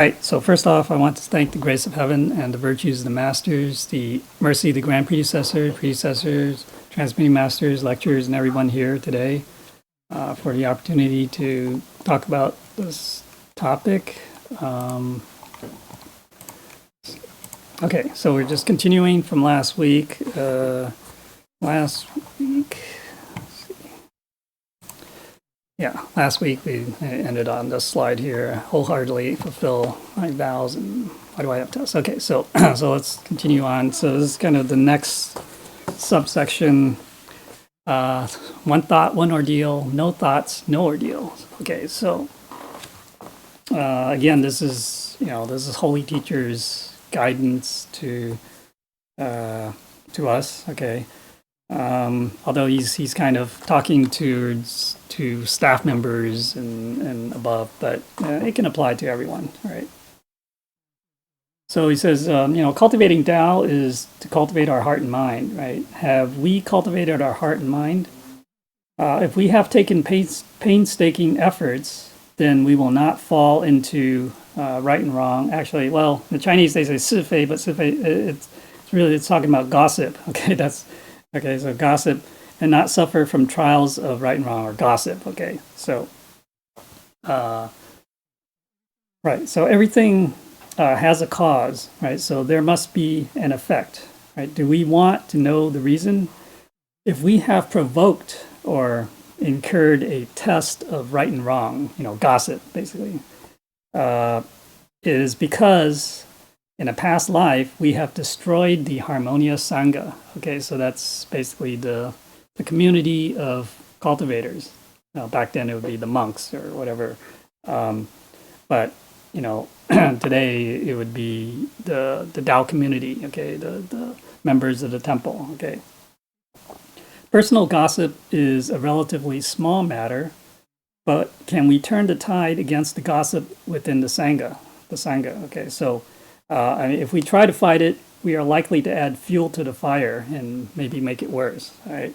Right, so first off, I want to thank the grace of heaven and the virtues of the masters, the mercy of the grand predecessors, transmitting masters, lecturers, and everyone here today for the opportunity to talk about this topic. Okay, so we're just continuing from last week. Last week we ended on this slide here. Wholeheartedly fulfill my vows, and why do I have tests? Okay, so so let's continue on. So this is kind of the next subsection. One thought, one ordeal. No thoughts, no ordeal. Okay, so again, this is Holy Teacher's guidance to us. Okay. Although he's kind of talking to staff members and above, but it can apply to everyone, right? So he says, cultivating Tao is to cultivate our heart and mind, right? Have we cultivated our heart and mind? If we have taken painstaking efforts, then we will not fall into right and wrong. Actually, well, in the Chinese they say 是非, but 是非, it's talking about gossip. Okay, so gossip, and not suffer from trials of right and wrong, or gossip. Okay, so right, so everything has a cause, right? So there must be an effect, right? Do we want to know the reason? If we have provoked or incurred a test of right and wrong, gossip, basically, it is because in a past life, we have destroyed the harmonious Sangha. Okay, so that's basically the community of cultivators. Back then it would be the monks or whatever. But, today it would be the Tao community, okay, the members of the temple, okay. Personal gossip is a relatively small matter, but can we turn the tide against the gossip within the Sangha? Okay, so if we try to fight it, we are likely to add fuel to the fire and maybe make it worse. Right?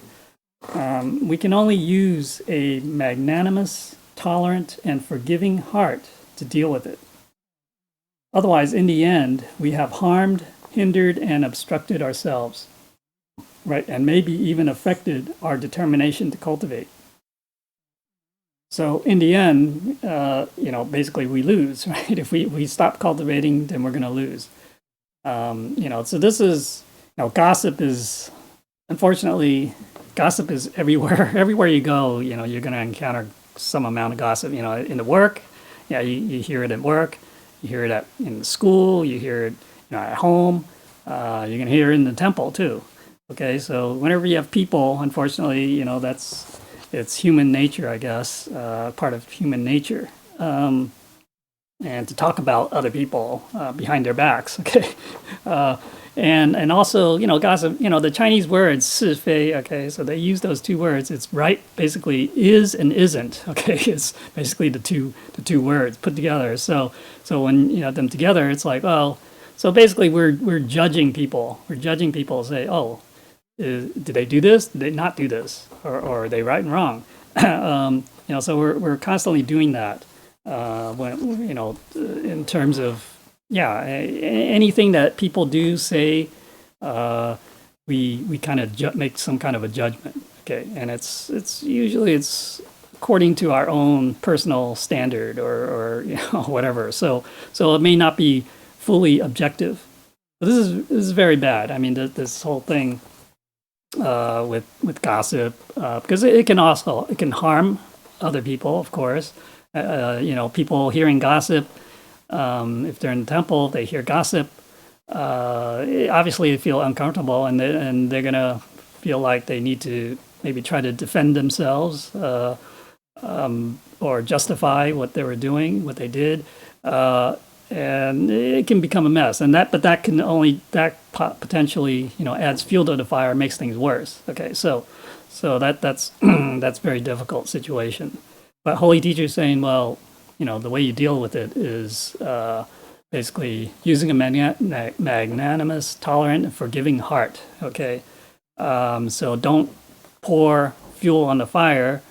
We can only use a magnanimous, tolerant, and forgiving heart to deal with it. Otherwise, in the end, we have harmed, hindered, and obstructed ourselves, right? And maybe even affected our determination to cultivate. So in the end, basically we lose, right? If we stop cultivating, then we're going to lose. So this is, gossip is, unfortunately, gossip is everywhere. Everywhere you go, you're going to encounter some amount of gossip. In the work, you hear it at work, you hear it in school, you hear it, at home. You're going to hear it in the temple too. Okay, so whenever you have people, unfortunately, it's human nature, I guess, part of human nature. And to talk about other people behind their backs, okay? And also, gossip, the Chinese words, 是非, okay? So they use those two words. It's right, basically, is and isn't, okay? It's basically the two words put together. So when you have them together, it's like, well, so basically we're judging people. We're judging people, say, oh, did they do this? Did they not do this? Or are they right and wrong? So we're constantly doing that. When in terms of anything that people do say, we kind of make some kind of a judgment. Okay, and it's usually according to our own personal standard or whatever. So it may not be fully objective. But this is very bad. I mean, this whole thing. With gossip, because it can harm other people, of course. People hearing gossip, if they're in the temple, they hear gossip. Obviously, they feel uncomfortable, and they're gonna feel like they need to maybe try to defend themselves or justify what they were doing, what they did. And it can become a mess, but that potentially adds fuel to the fire, makes things worse. Okay, so that's that's very difficult situation. But Holy Teacher is saying, well, the way you deal with it is basically using a magnanimous, tolerant, and forgiving heart. Okay, so don't pour fuel on the fire.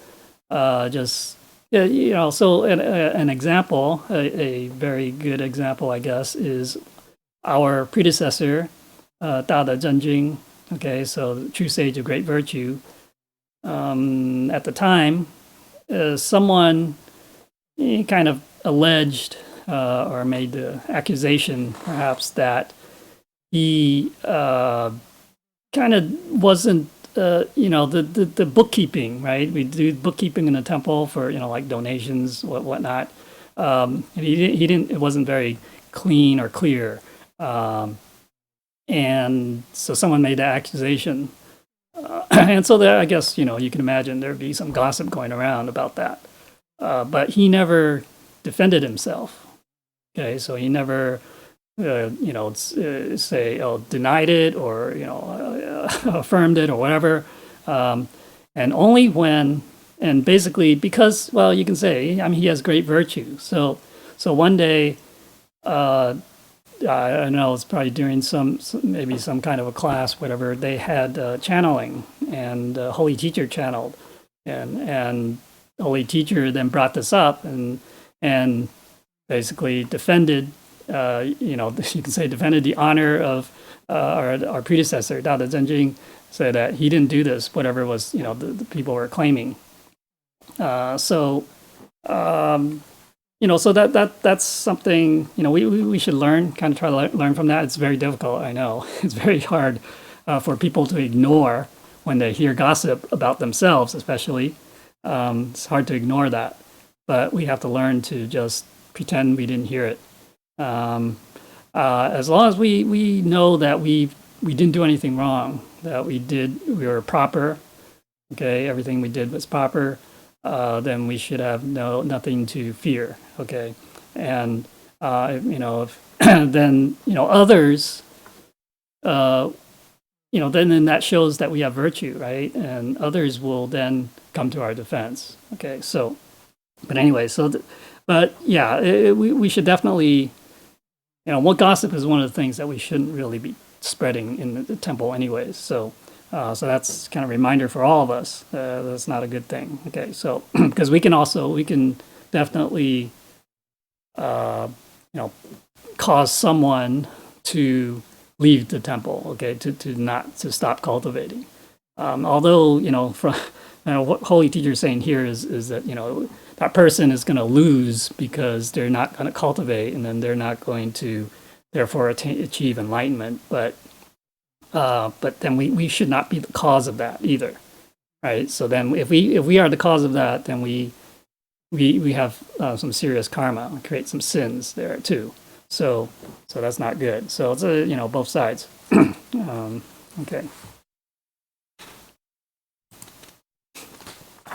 Just Yeah, so an example, a very good example, I guess, is our predecessor, Dao De Zhenjing. Okay, so the true sage of great virtue. At the time, someone kind of alleged or made the accusation, perhaps, that he kind of wasn't, the bookkeeping, right? We do bookkeeping in the temple for, like donations, whatnot. And he didn't, it wasn't very clean or clear. And so someone made that accusation. And so there, I guess, you can imagine there'd be some gossip going around about that. But he never defended himself. Okay, so he never, say, denied it or, affirmed it or whatever. And only when, and basically because, well, you can say, I mean, he has great virtue. So one day, I don't know, it's probably during maybe some kind of a class, whatever, they had channeling, and Holy Teacher channeled. And Holy Teacher then brought this up and basically defended, you can say defended the honor of our predecessor, Dao De Zhenjing, said that he didn't do this, whatever was, the people were claiming. So that's something, we should learn, kind of try to learn from that. It's very difficult, I know. It's very hard for people to ignore when they hear gossip about themselves, especially. It's hard to ignore that, but we have to learn to just pretend we didn't hear it. As long as we know that we didn't do anything wrong, that we were proper, okay, everything we did was proper, then we should have nothing to fear, okay? And, if then, others, then that shows that we have virtue, right? And others will then come to our defense, okay? So, but anyway, but yeah, we should definitely, what gossip is one of the things that we shouldn't really be spreading in the temple anyways. So that's kind of a reminder for all of us. That's not a good thing. Okay, so because we can definitely, cause someone to leave the temple. Okay, to stop cultivating. Although from what Holy Teacher is saying here is that that person is going to lose because they're not going to cultivate, and then they're not going to therefore achieve enlightenment. But then we should not be the cause of that either, right? So then if we are the cause of that, then we have some serious karma, create some sins there too. So that's not good. So it's both sides. Okay.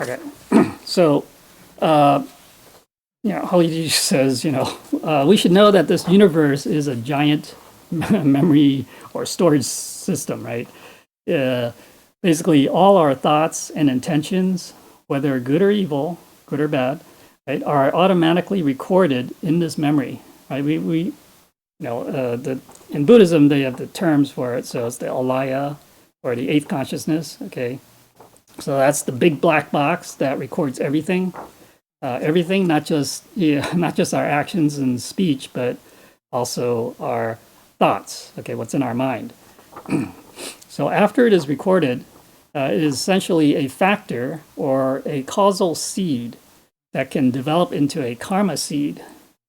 Okay. So Holy Jesus says, we should know that this universe is a giant memory or storage system, right? Basically, all our thoughts and intentions, whether good or evil, good or bad, right, are automatically recorded in this memory, right? In Buddhism, they have the terms for it. So it's the alaya, or the eighth consciousness, okay? So that's the big black box that records everything. Everything, not just our actions and speech, but also our thoughts, okay, what's in our mind. So after it is recorded, it is essentially a factor or a causal seed that can develop into a karma seed.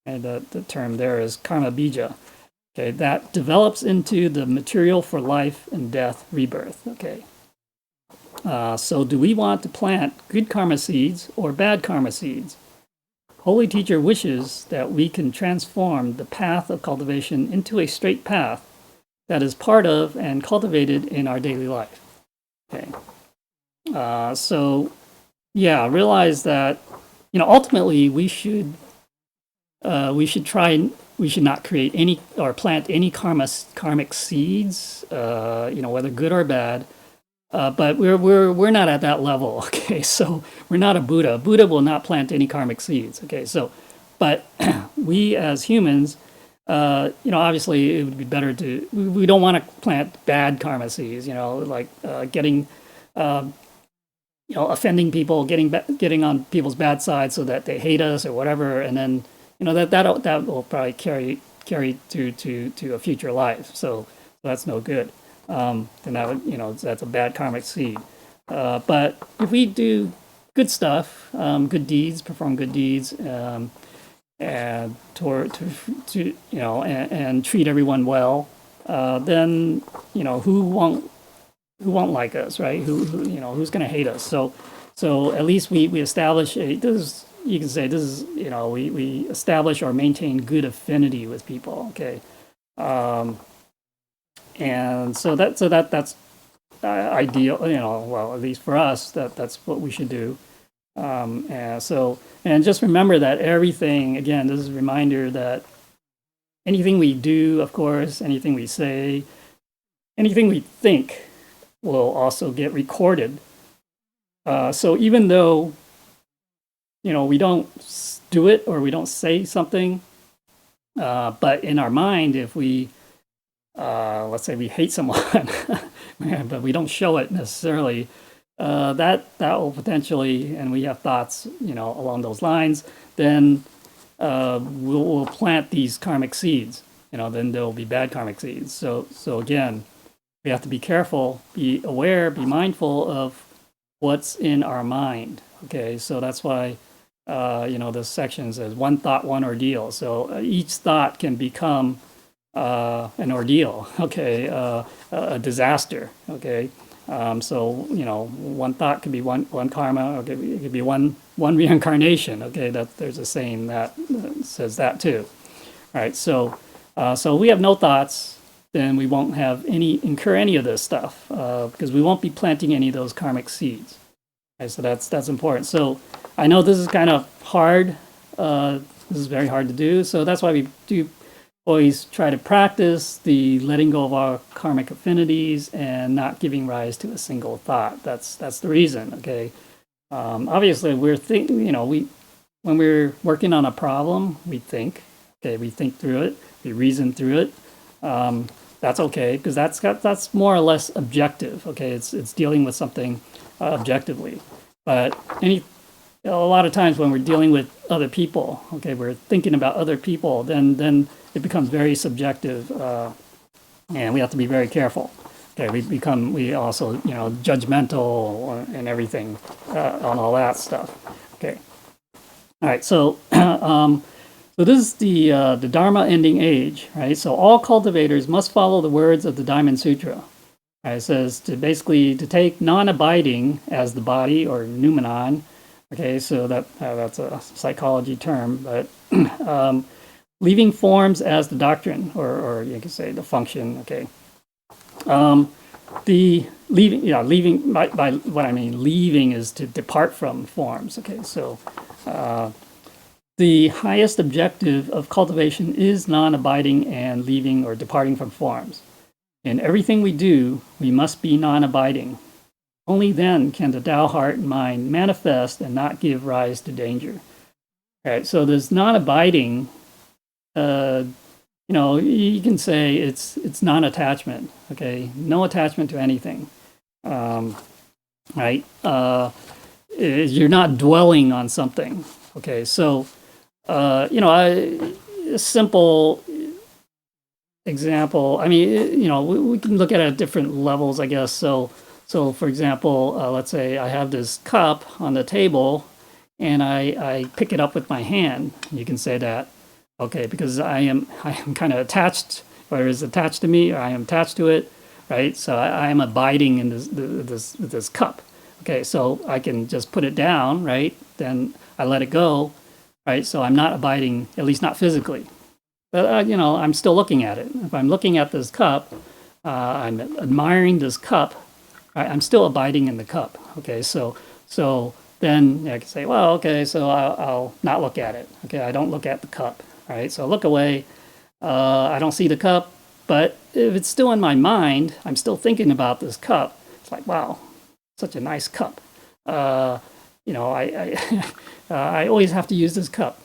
And the term there is karma bija. Okay, that develops into the material for life and death, rebirth. Okay. So do we want to plant good karma seeds or bad karma seeds? Holy Teacher wishes that we can transform the path of cultivation into a straight path that is part of and cultivated in our daily life. Okay. Realize that, ultimately we should not create any or plant any karmic seeds, whether good or bad. But we're not at that level, okay? So we're not a Buddha. Buddha will not plant any karmic seeds, okay? So, but we as humans, obviously it would be better we don't want to plant bad karma seeds, like getting, offending people, getting on people's bad side so that they hate us or whatever, and then that will probably carry to a future life. So that's no good. Then that would that's a bad karmic seed. But if we do good stuff, good deeds, perform good deeds, and and treat everyone well, then who won't like us, right? Who's going to hate us? So at least we establish you can say this is we establish or maintain good affinity with people. Okay, and so that's ideal. Well, at least for us, that's what we should do. And just remember that everything, again, this is a reminder that anything we do, of course, anything we say, anything we think will also get recorded. So even though, we don't do it or we don't say something, but in our mind, if we, let's say we hate someone, but we don't show it necessarily, that will potentially, and we have thoughts, along those lines, then we'll plant these karmic seeds. Then there will be bad karmic seeds. So again, we have to be careful, be aware, be mindful of what's in our mind. Okay, so that's why this section says one thought, one ordeal. So each thought can become an ordeal. Okay, a disaster. Okay. So one thought could be one karma, or it could be one reincarnation. Okay, that there's a saying that says that too. All right, so we have no thoughts, then we won't incur any of this stuff because we won't be planting any of those karmic seeds. Okay, so that's important. So I know this is kind of hard. This is very hard to do. So that's why we do always try to practice the letting go of our karmic affinities and not giving rise to a single thought. That's the reason. Okay. Obviously, we're when we're working on a problem, we think. Okay, we think through it, we reason through it. That's okay because that's more or less objective. Okay, it's dealing with something objectively. But a lot of times when we're dealing with other people, okay, we're thinking about other people, then it becomes very subjective, and we have to be very careful. Okay, we also judgmental and everything on all that stuff. Okay, all right. So so this is the Dharma ending age, right? So all cultivators must follow the words of the Diamond Sutra. Right? It says to take non-abiding as the body or noumenon. Okay, so that's a psychology term, but leaving forms as the doctrine, or you can say the function. Okay, the leaving by what I mean leaving is to depart from forms. Okay, so the highest objective of cultivation is non-abiding and leaving or departing from forms. In everything we do, we must be non-abiding. Only then can the Tao heart and mind manifest and not give rise to danger. All right, so there's non-abiding. You can say it's non-attachment. Okay, no attachment to anything. Right? You're not dwelling on something. Okay, so a simple example. I mean, we can look at it at different levels, I guess. So for example, let's say I have this cup on the table, and I pick it up with my hand. You can say that, okay, because I am kind of attached, or is attached to me, or I am attached to it, right? So I am abiding in this cup. Okay, so I can just put it down, right? Then I let it go, right? So I'm not abiding, at least not physically. But I'm still looking at it. If I'm looking at this cup, I'm admiring this cup. Right? I'm still abiding in the cup. Okay, so then I can say, well, okay, so I'll not look at it. Okay, I don't look at the cup. Right, so I look away. I don't see the cup, but if it's still in my mind, I'm still thinking about this cup. It's like, wow, such a nice cup. I always have to use this cup.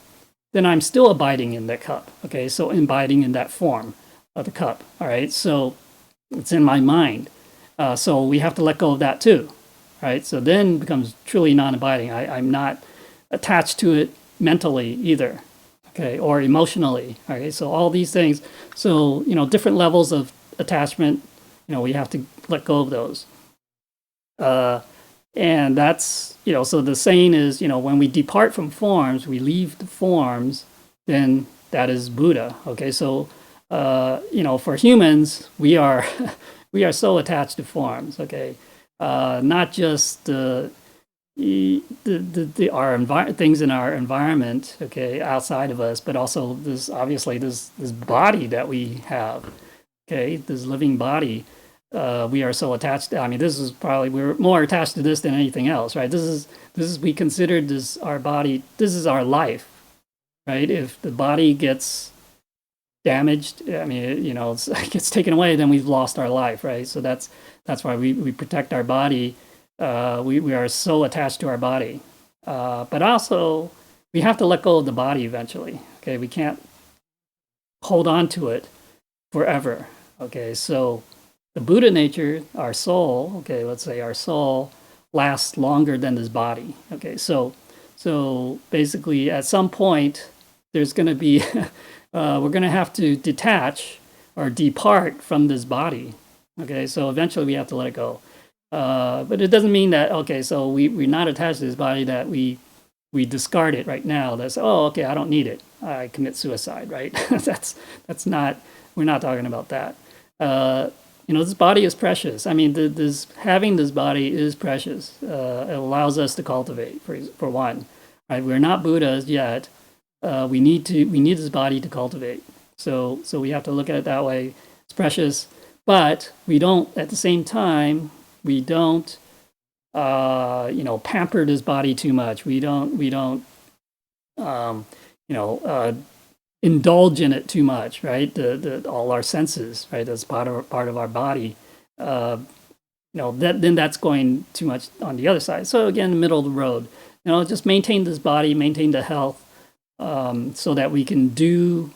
Then I'm still abiding in that cup. Okay, so abiding in that form of the cup. All right, so it's in my mind. So we have to let go of that too. right? So then it becomes truly non-abiding. I'm not attached to it mentally either, okay, or emotionally. Okay, so all these things. So different levels of attachment. We have to let go of those. And that's so the saying is when we depart from forms, we leave the forms, then that is Buddha. Okay, so for humans, we are we are so attached to forms. Okay, not just our things in our environment, okay, outside of us, but also this body that we have, okay, this living body. We are so attached to, this is probably, we're more attached to this than anything else, right? This is we consider this our body, this is our life, right? If the body gets damaged, it gets taken away, then we've lost our life, right? So that's why we protect our body. We are so attached to our body. But also, we have to let go of the body eventually, okay? We can't hold on to it forever, okay? So the Buddha nature, our soul, okay, let's say our soul lasts longer than this body, okay? So basically, at some point, there's going to be, we're going to have to detach or depart from this body, okay? So eventually we have to let it go. But it doesn't mean that, okay, so we're not attached to this body, that we discard it right now. That's, okay, I don't need it. I commit suicide, right? That's not, we're not talking about that. This body is precious. Having this body is precious. It allows us to cultivate, for one, right? We're not Buddhas yet. We need this body to cultivate. So we have to look at it that way. It's precious, but we don't. At the same time, we don't, pamper this body too much. We don't, indulge in it too much, right? All our senses, right? That's part of our body. Then that's going too much on the other side. So again, the middle of the road. Just maintain this body, maintain the health, so that we can do,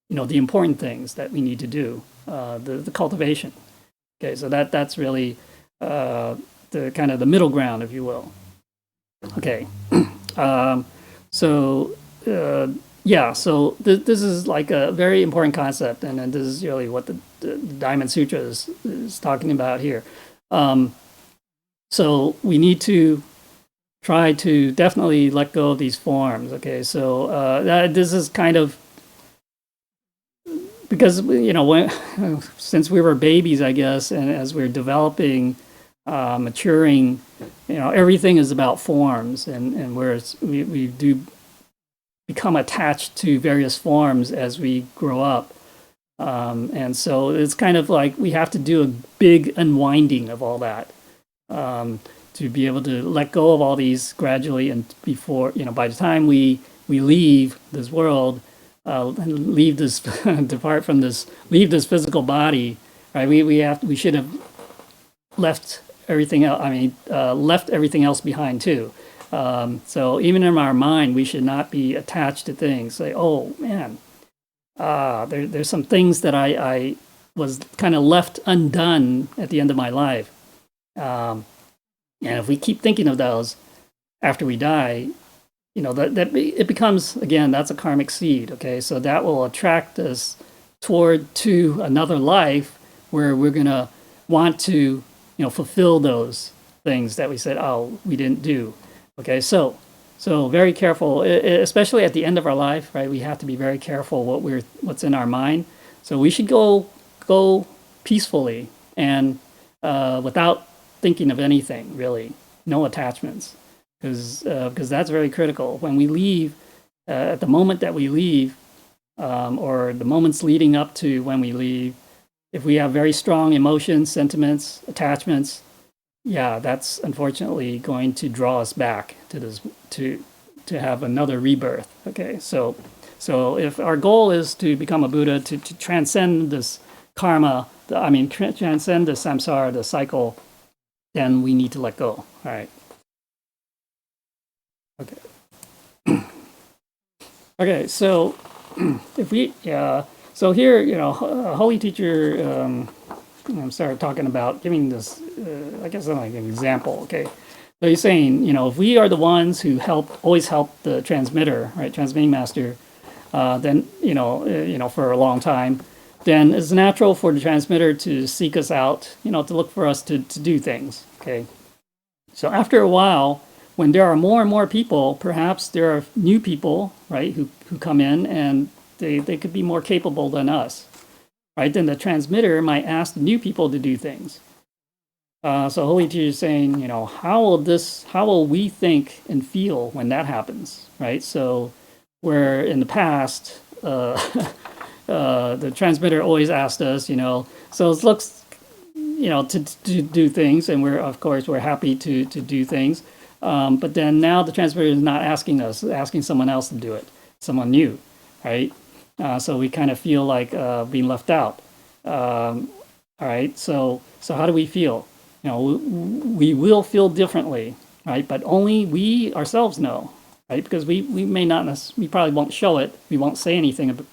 the important things that we need to do, the cultivation. Okay, so that's really the kind of the middle ground, if you will. Okay, so this is like a very important concept, and this is really what the Diamond Sutra is talking about here. So we need to try to definitely let go of these forms. Okay, so this is kind of because since we were babies, I guess, and as we're developing, maturing, everything is about forms, and we do become attached to various forms as we grow up. And so it's kind of like we have to do a big unwinding of all that, to be able to let go of all these gradually, and before, by the time we leave this world, leave this, depart from this, leave this physical body, right? We should have left everything else. Left everything else behind too. So even in our mind, we should not be attached to things. Say, oh man, there's some things that I was kind of left undone at the end of my life. And if we keep thinking of those after we die, that it becomes, again, that's a karmic seed. Okay, so that will attract us to another life where we're gonna want to, fulfill those things that we said, we didn't do. Okay, so very careful, especially at the end of our life, right? We have to be very careful what's in our mind. So we should go peacefully and without thinking of anything, really, no attachments, because that's very critical. When we leave, at the moment that we leave, or the moments leading up to when we leave, if we have very strong emotions, sentiments, attachments, that's unfortunately going to draw us back to this, to have another rebirth. Okay, so if our goal is to become a Buddha, to transcend this karma, transcend the samsara, the cycle, then we need to let go. All right. Okay. Okay, so if we, so here, a holy teacher started talking about giving this, I guess, like an example. Okay, So he's saying, if we are the ones who always help the transmitter, right, transmitting master, then, for a long time, then it's natural for the transmitter to seek us out, to look for us to do things, okay? So after a while, when there are more and more people, perhaps there are new people, right, who come in and they could be more capable than us, right? Then the transmitter might ask the new people to do things. So Holy Teacher is saying, how will we think and feel when that happens, right? So where in the past, the transmitter always asked us, so it looks, to do things, and we're happy to do things. But then now the transmitter is not asking us, asking someone else to do it, someone new, right? So we kind of feel like being left out. All right, so how do we feel? We will feel differently, right? But only we ourselves know, right? Because we may not, we probably won't show it. We won't say anything,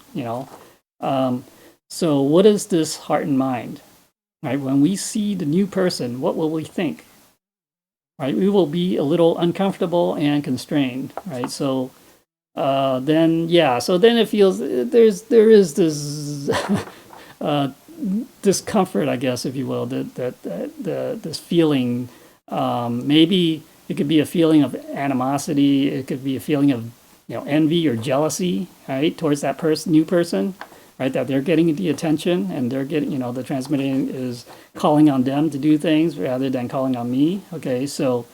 So what is this heart and mind, right? When we see the new person, what will we think? Right? We will be a little uncomfortable and constrained, right? So then it feels there is this discomfort, I guess, if you will, this feeling. Maybe it could be a feeling of animosity. It could be a feeling of envy or jealousy, right, towards that new person, right? That they're getting the attention and they're getting, the transmitting is calling on them to do things rather than calling on me. Okay, so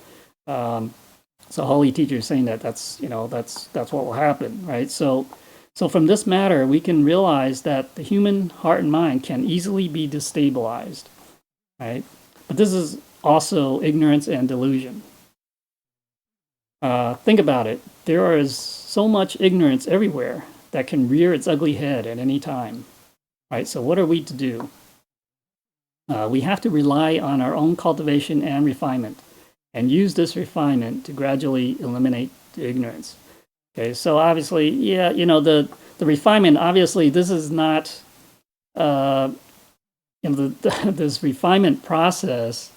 Holy Teacher is saying that's what will happen, right? So from this matter, we can realize that the human heart and mind can easily be destabilized, right? But this is also ignorance and delusion. Think about it. There is so much ignorance everywhere that can rear its ugly head at any time, right? So what are we to do? We have to rely on our own cultivation and refinement and use this refinement to gradually eliminate the ignorance. Okay, so obviously, the refinement, obviously, this is not, this refinement process,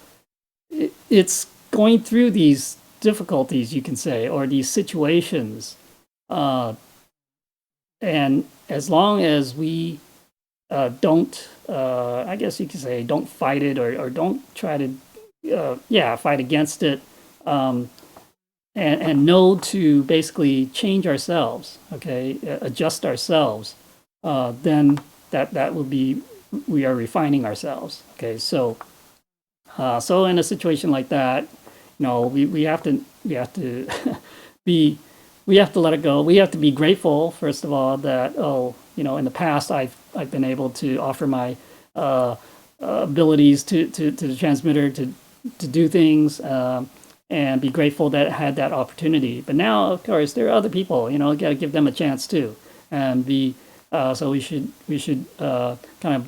it's going through these difficulties, you can say, or these situations. And as long as we don't, I guess you could say, don't fight it or don't try to, fight against it, and know to basically change ourselves, okay, adjust ourselves, then that would be, we are refining ourselves, okay. So in a situation like that, we have to be, we have to let it go. We have to be grateful, first of all, that in the past I've been able to offer my abilities to the transmitter to do things, and be grateful that I had that opportunity. But now, of course, there are other people. Got to give them a chance too, and be. So we should kind of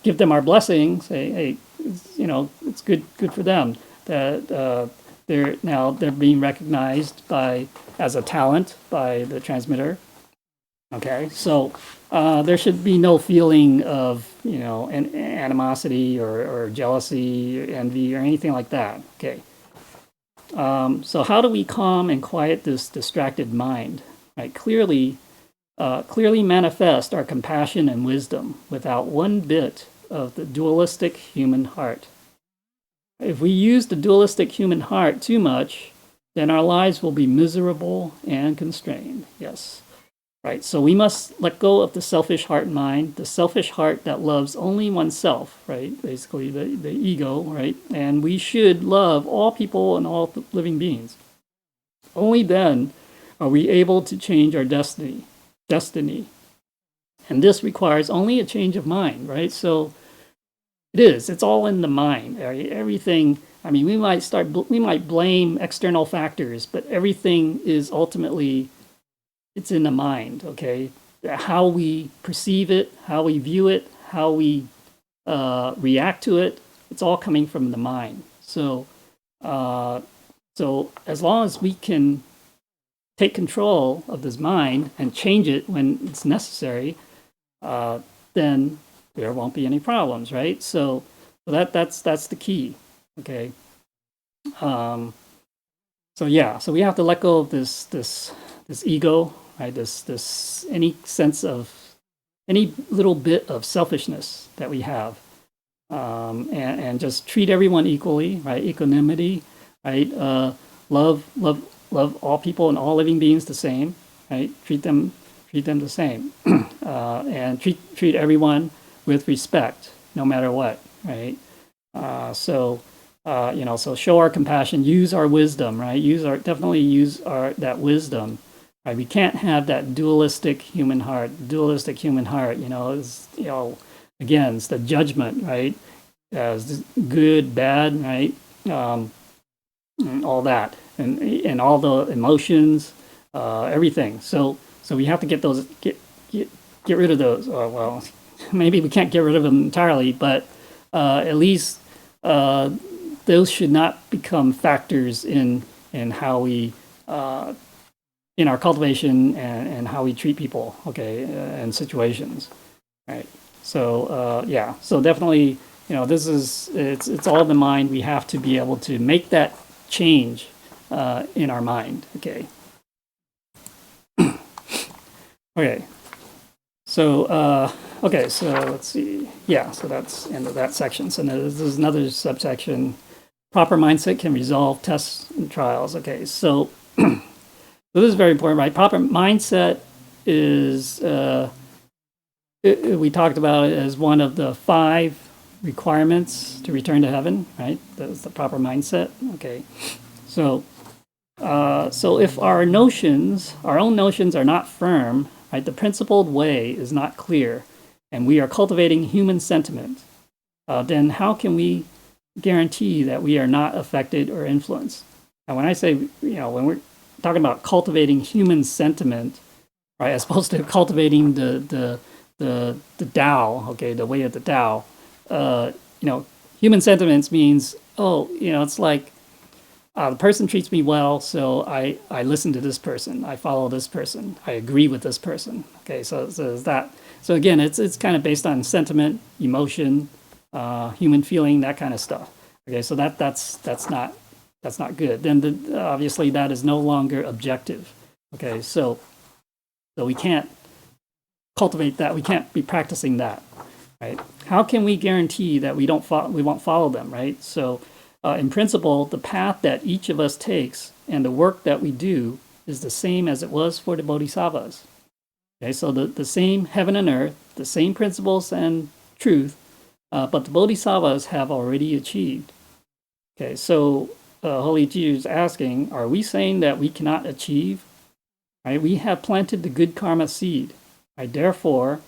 give them our blessing. Say, hey, it's good for them that they're being recognized as a talent by the transmitter. Okay, so there should be no feeling of animosity or jealousy, envy, or anything like that. Okay. So how do we calm and quiet this distracted mind? Right, clearly manifest our compassion and wisdom without one bit of the dualistic human heart. If we use the dualistic human heart too much, then our lives will be miserable and constrained. Yes. Right, so we must let go of the selfish heart and mind, the selfish heart that loves only oneself, right? Basically, the ego, right? And we should love all people and all living beings. Only then are we able to change our destiny. And this requires only a change of mind, right? So it's all in the mind. Right? Everything, we might blame external factors, but everything is ultimately, it's in the mind, okay? How we perceive it, how we view it, how we react to it, it's all coming from the mind. So as long as we can take control of this mind and change it when it's necessary, then there won't be any problems, right? So that's the key. Okay. So yeah, so we have to let go of this ego, right? This any sense of any little bit of selfishness that we have, and just treat everyone equally, right? Equanimity, right? Love all people and all living beings the same, right? Treat them the same, and treat everyone with respect, no matter what, right? So show our compassion, use our wisdom, right? Definitely use that wisdom, right? We can't have that dualistic human heart. Dualistic human heart, is again, it's the judgment, right? As good, bad, right? All that, and all the emotions, everything. So we have to get rid of those. Well, maybe we can't get rid of them entirely, but at least those should not become factors in how we in our cultivation and how we treat people, okay, and situations, right? So yeah, so definitely, this is it's all in the mind. We have to be able to make that change in our mind, okay. Okay, so so let's see. Yeah, so that's the end of that section. So now this is another subsection. Proper mindset can resolve tests and trials. Okay, so so this is very important, right? Proper mindset is we talked about it as one of the 5 requirements to return to heaven, right? That's the proper mindset. Okay, so so if our own notions are not firm, right, the principled way is not clear, and we are cultivating human sentiment, then how can we guarantee that we are not affected or influenced? And when I say, when we're talking about cultivating human sentiment, right, as opposed to cultivating the Tao, okay, the way of the Tao, human sentiments means, it's like, the person treats me well, so I listen to this person, I follow this person, I agree with this person. Okay, so that. So again, it's kind of based on sentiment, emotion, human feeling, that kind of stuff. Okay, so that's not good. Then obviously that is no longer objective. Okay, so we can't cultivate that. We can't be practicing that, right? How can we guarantee that we won't follow them, right? So in principle, the path that each of us takes and the work that we do is the same as it was for the bodhisattvas. Okay, so the same heaven and earth, the same principles and truth, but the bodhisattvas have already achieved. Okay, so Holy Teacher is asking, are we saying that we cannot achieve? Right, we have planted the good karma seed. Right, therefore,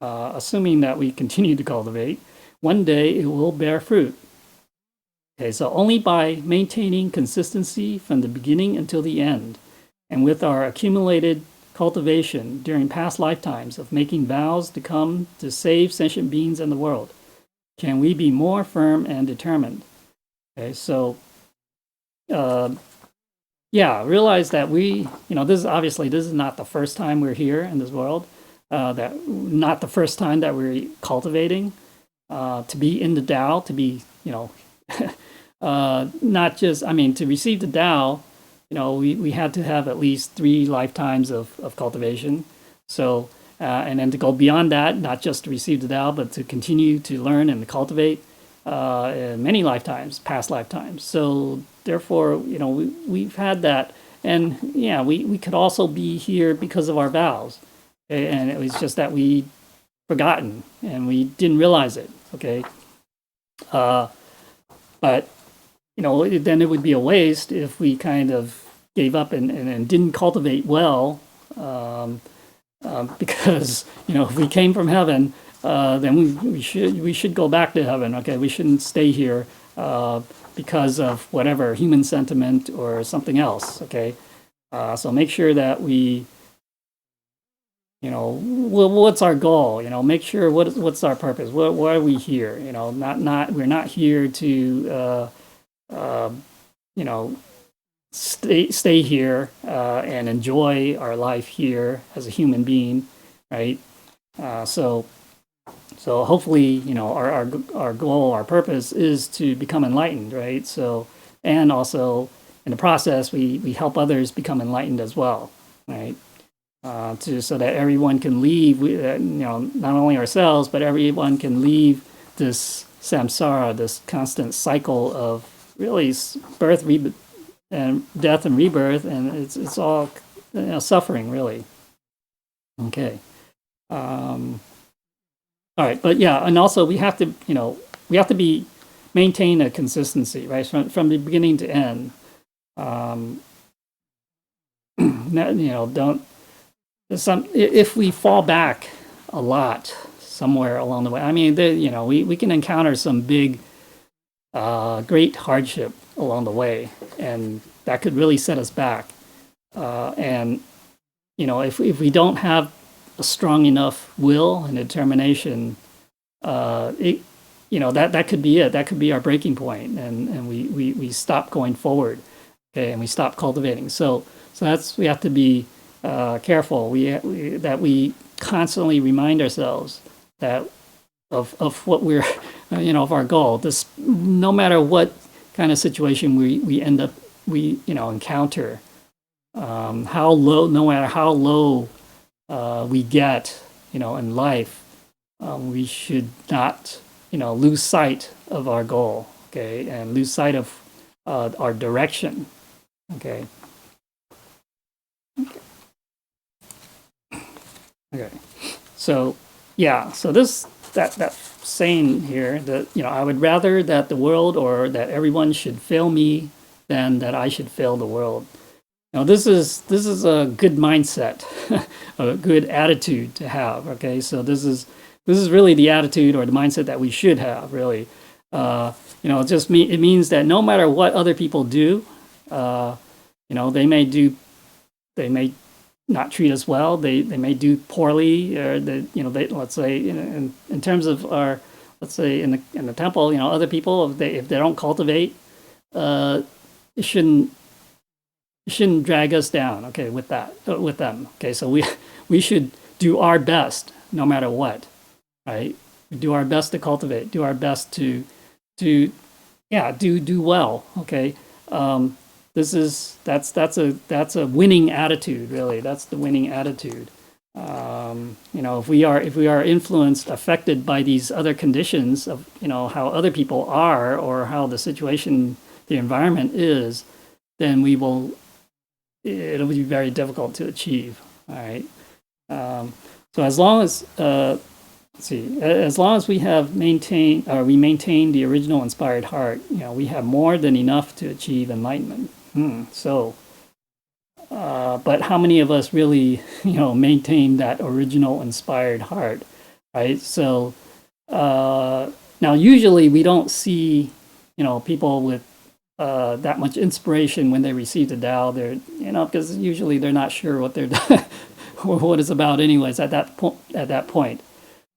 assuming that we continue to cultivate, one day it will bear fruit. Okay, so only by maintaining consistency from the beginning until the end, and with our accumulated cultivation during past lifetimes of making vows to come to save sentient beings in the world, can we be more firm and determined. Okay, so realize that this is not the first time we're here in this world, that not the first time that we're cultivating to be in the Tao, to be, not just, to receive the Tao, we had to have at least 3 lifetimes of cultivation. So, and then to go beyond that, not just to receive the Tao, but to continue to learn and to cultivate in many lifetimes, past lifetimes. So therefore, we've had that. And yeah, we could also be here because of our vows. And it was just that we forgotten and we didn't realize it. Okay. But then it would be a waste if we kind of gave up and didn't cultivate well, because if we came from heaven, then we should go back to heaven. Okay, we shouldn't stay here because of whatever human sentiment or something else. Okay, so make sure that we, what's our goal? Make sure what's our purpose. Why are we here? We're not here to stay here and enjoy our life here as a human being, right? So So hopefully, our goal, our purpose is to become enlightened, right? So, and also in the process, we help others become enlightened as well, right? So that everyone can leave, not only ourselves, but everyone can leave this samsara, this constant cycle of really birth, and death and rebirth, and it's all suffering, really. Okay. All right, but yeah, and also we have to, maintain a consistency, right, from the beginning to end. Don't if we fall back a lot somewhere along the way. I mean, we can encounter some big, great hardship along the way, and that could really set us back. And if we don't have a strong enough will and determination, that could be it. That could be our breaking point, and we stop going forward, okay, and we stop cultivating. So we have to be careful. That we constantly remind ourselves that of what we're, of our goal. This, no matter what kind of situation we end up encounter, how low, no matter how low we get, in life, we should not, lose sight of our goal, okay, and lose sight of our direction, okay. Okay, so yeah, so that saying here that I would rather that the world or that everyone should fail me than that I should fail the world. Now this is a good mindset, a good attitude to have. Okay, so this is really the attitude or the mindset that we should have. Really, it means that no matter what other people do, they may not treat us well. They may do poorly, or let's say in terms of our, let's say in the temple, other people, if they don't cultivate, it shouldn't drag us down. Okay, with them. Okay, so we should do our best no matter what, right? We do our best to cultivate, do our best to do well. Okay. That's a winning attitude, really. That's the winning attitude. If we are influenced, affected by these other conditions of how other people are or how the situation, the environment is, then it'll be very difficult to achieve. All right. So as long as as long as we have maintain the original inspired heart, we have more than enough to achieve enlightenment. So, but how many of us really, maintain that original inspired heart, right? So, now usually we don't see, people with that much inspiration when they receive the Tao. They're, because usually they're not sure what they're what it's about, anyways. At that point,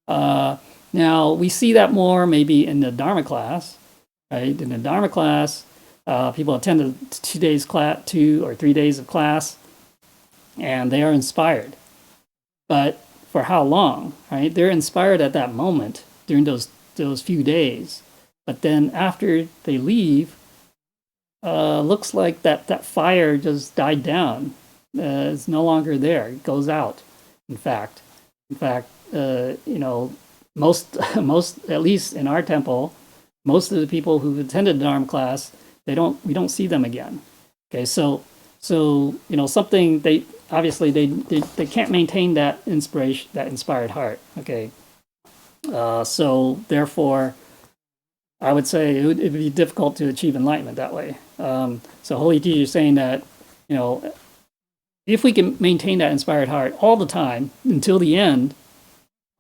now we see that more maybe in the Dharma class, right? In the Dharma class. People attend 2 or 3 days of class, and they are inspired. But for how long, right? They're inspired at that moment during those few days. But then after they leave, looks like that fire just died down. It's no longer there. It goes out. In fact, most at least in our temple, most of the people who attended the Dharma class, we don't see them again. Okay, so something they obviously they can't maintain that inspiration, that inspired heart. Okay, so therefore, I would say it'd be difficult to achieve enlightenment that way. So Holy Teacher is saying that if we can maintain that inspired heart all the time until the end,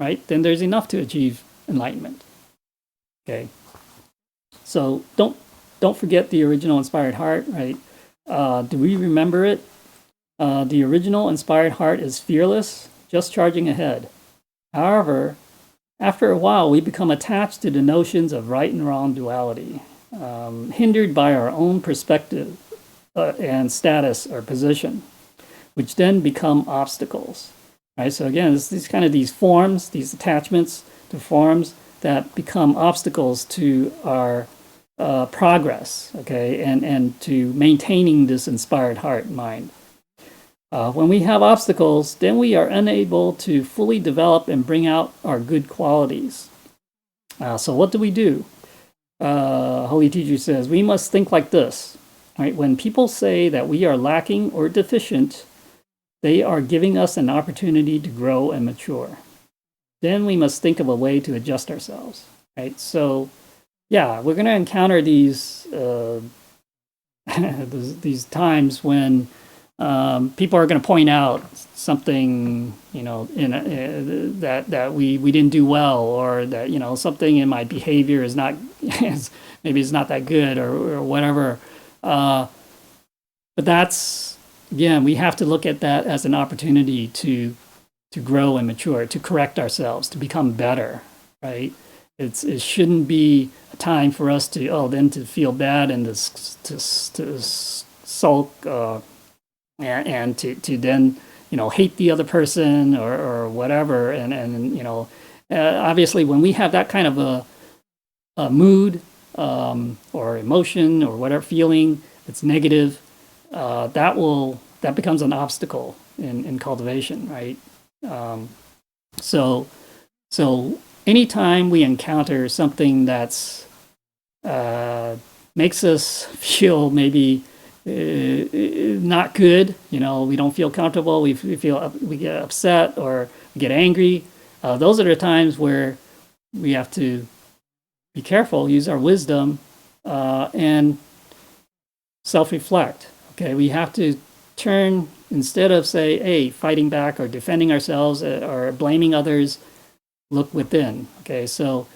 right, then there's enough to achieve enlightenment. Okay, so don't forget the original inspired heart, right? Do we remember it? The original inspired heart is fearless, just charging ahead. However, after a while, we become attached to the notions of right and wrong duality, hindered by our own perspective and status or position, which then become obstacles. Right? So again, it's these forms, these attachments, to forms that become obstacles to our progress, okay, and to maintaining this inspired heart and mind. When we have obstacles, then we are unable to fully develop and bring out our good qualities. So what do? Holy Teacher says, we must think like this. Right? When people say that we are lacking or deficient, they are giving us an opportunity to grow and mature. Then we must think of a way to adjust ourselves. Right? So, yeah, we're going to encounter these these times when people are going to point out something, that we didn't do well, or that something in my behavior is not maybe it's not that good, or whatever. But that's, again, we have to look at that as an opportunity to grow and mature, to correct ourselves, to become better, right? It shouldn't be a time for us to feel bad and to sulk, and to then hate the other person or whatever, and obviously when we have that kind of a mood or emotion or whatever feeling that's negative, that becomes an obstacle in cultivation, right? So anytime we encounter something that's makes us feel maybe not good, we don't feel comfortable, we get upset or we get angry, those are the times where we have to be careful, use our wisdom, and self-reflect. Okay, we have to turn, instead of fighting back or defending ourselves or blaming others, look within. Okay, so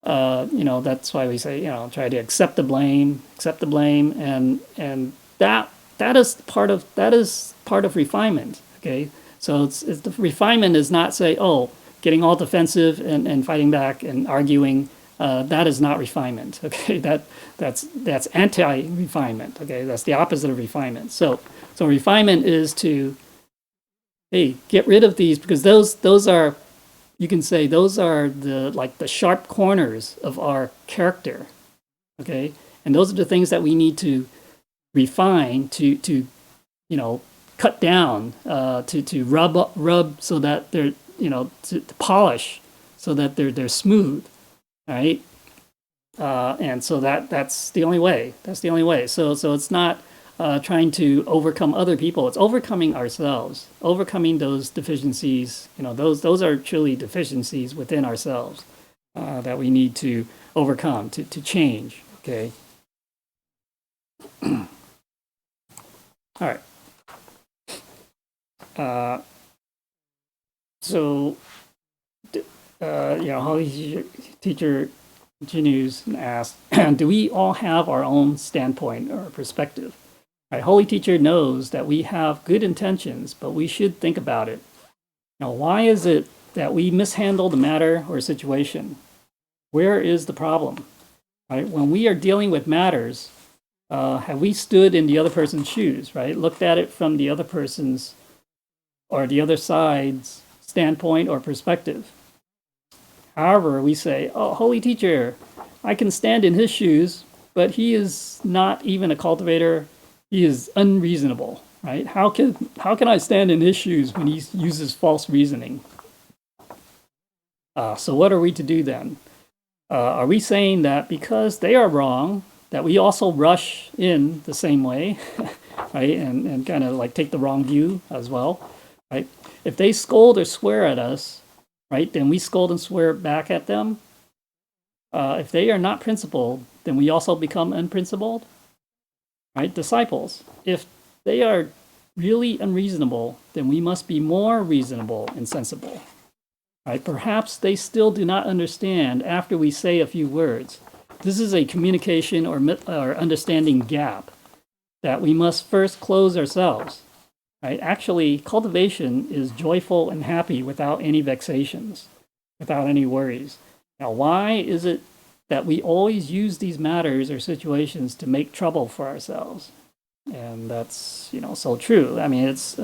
that's why we say, try to accept the blame, and that is part of refinement. Okay, so it's the refinement is not getting all defensive and fighting back and arguing. That is not refinement. Okay, that's anti-refinement. Okay, that's the opposite of refinement. So refinement is to get rid of these, because those are, you can say, those are the sharp corners of our character. Okay, and those are the things that we need to refine, to cut down, to rub so that they're to polish so that they're smooth, right? And so that's the only way. That's the only way. So it's not trying to overcome other people. It's overcoming ourselves, overcoming those deficiencies. Those are truly deficiencies within ourselves that we need to overcome, to change. Okay. All right. So, Holy Teacher continues and asks, do we all have our own standpoint or perspective? Right? Holy Teacher knows that we have good intentions, but we should think about it. Now, why is it that we mishandle the matter or situation? Where is the problem? Right? When we are dealing with matters, have we stood in the other person's shoes, right? Looked at it from the other person's or the other side's standpoint or perspective. However, we say, oh, Holy Teacher, I can stand in his shoes, but he is not even a cultivator. He is unreasonable, right? How can I stand in his shoes when he uses false reasoning? So what are we to do then? Are we saying that because they are wrong, that we also rush in the same way, right? And kind of take the wrong view as well, right? If they scold or swear at us, right, then we scold and swear back at them. If they are not principled, then we also become unprincipled, right? Disciples, if they are really unreasonable, then we must be more reasonable and sensible, right? Perhaps they still do not understand after we say a few words. This is a communication or understanding gap that we must first close ourselves. Right? Actually, cultivation is joyful and happy without any vexations, without any worries. Now, why is it that we always use these matters or situations to make trouble for ourselves? And that's, so true. I mean, it's,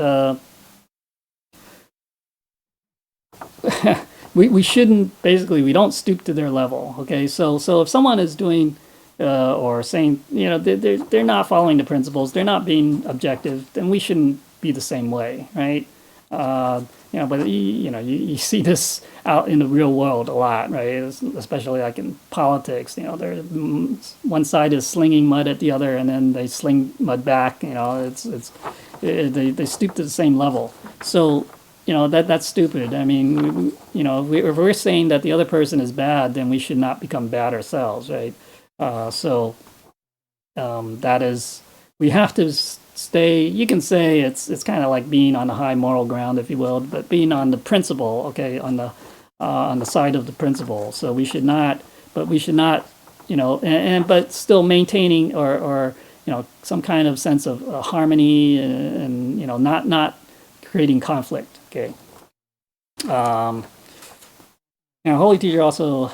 we shouldn't, basically, we don't stoop to their level. Okay, so if someone is doing or saying, they're not following the principles, they're not being objective, then we shouldn't be the same way, right? But you see this out in the real world a lot, right? Especially like in politics. One side is slinging mud at the other, and then they sling mud back. They stoop to the same level. So that's stupid. I mean, if we're saying that the other person is bad, then we should not become bad ourselves, right? That is, we have to stay. You can say it's kind of like being on the high moral ground, if you will, but being on the principle, okay, on the side of the principle. So we should not, but still maintaining or some kind of sense of harmony and not creating conflict. Okay. Now, Holy Teacher also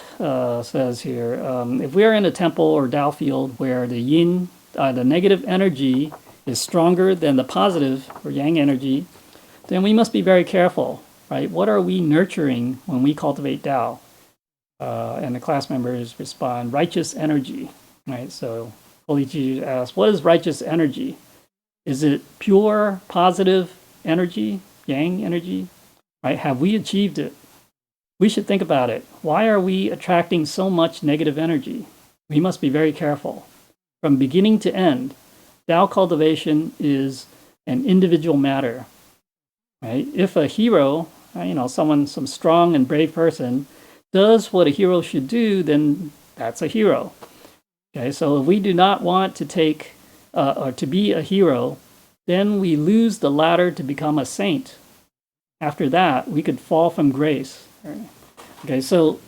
says here, if we are in a temple or Tao field where the yin, the negative energy is stronger than the positive or yang energy, then we must be very careful, right? What are we nurturing when we cultivate Tao? And the class members respond, righteous energy, right? So Holy Teacher asks, what is righteous energy? Is it pure, positive energy, yang energy, right? Have we achieved it? We should think about it. Why are we attracting so much negative energy? We must be very careful. From beginning to end, Tao cultivation is an individual matter, right? If a hero, some strong and brave person does what a hero should do, then that's a hero. Okay, so if we do not want to take or to be a hero, then we lose the ladder to become a saint. After that, we could fall from grace. Okay, so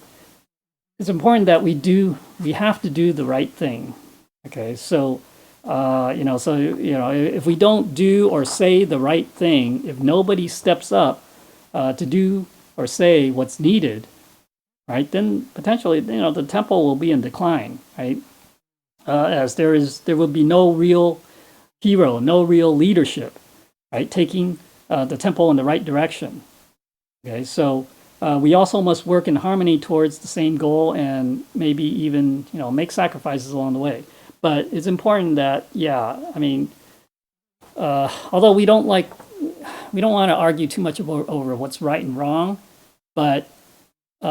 it's important that we have to do the right thing. Okay, so if we don't do or say the right thing, if nobody steps up to do or say what's needed, right, then potentially, the temple will be in decline, right? As there will be no real hero, no real leadership, right, taking the temple in the right direction. Okay, so we also must work in harmony towards the same goal and maybe even, make sacrifices along the way. But it's important that, although we don't want to argue too much over what's right and wrong, but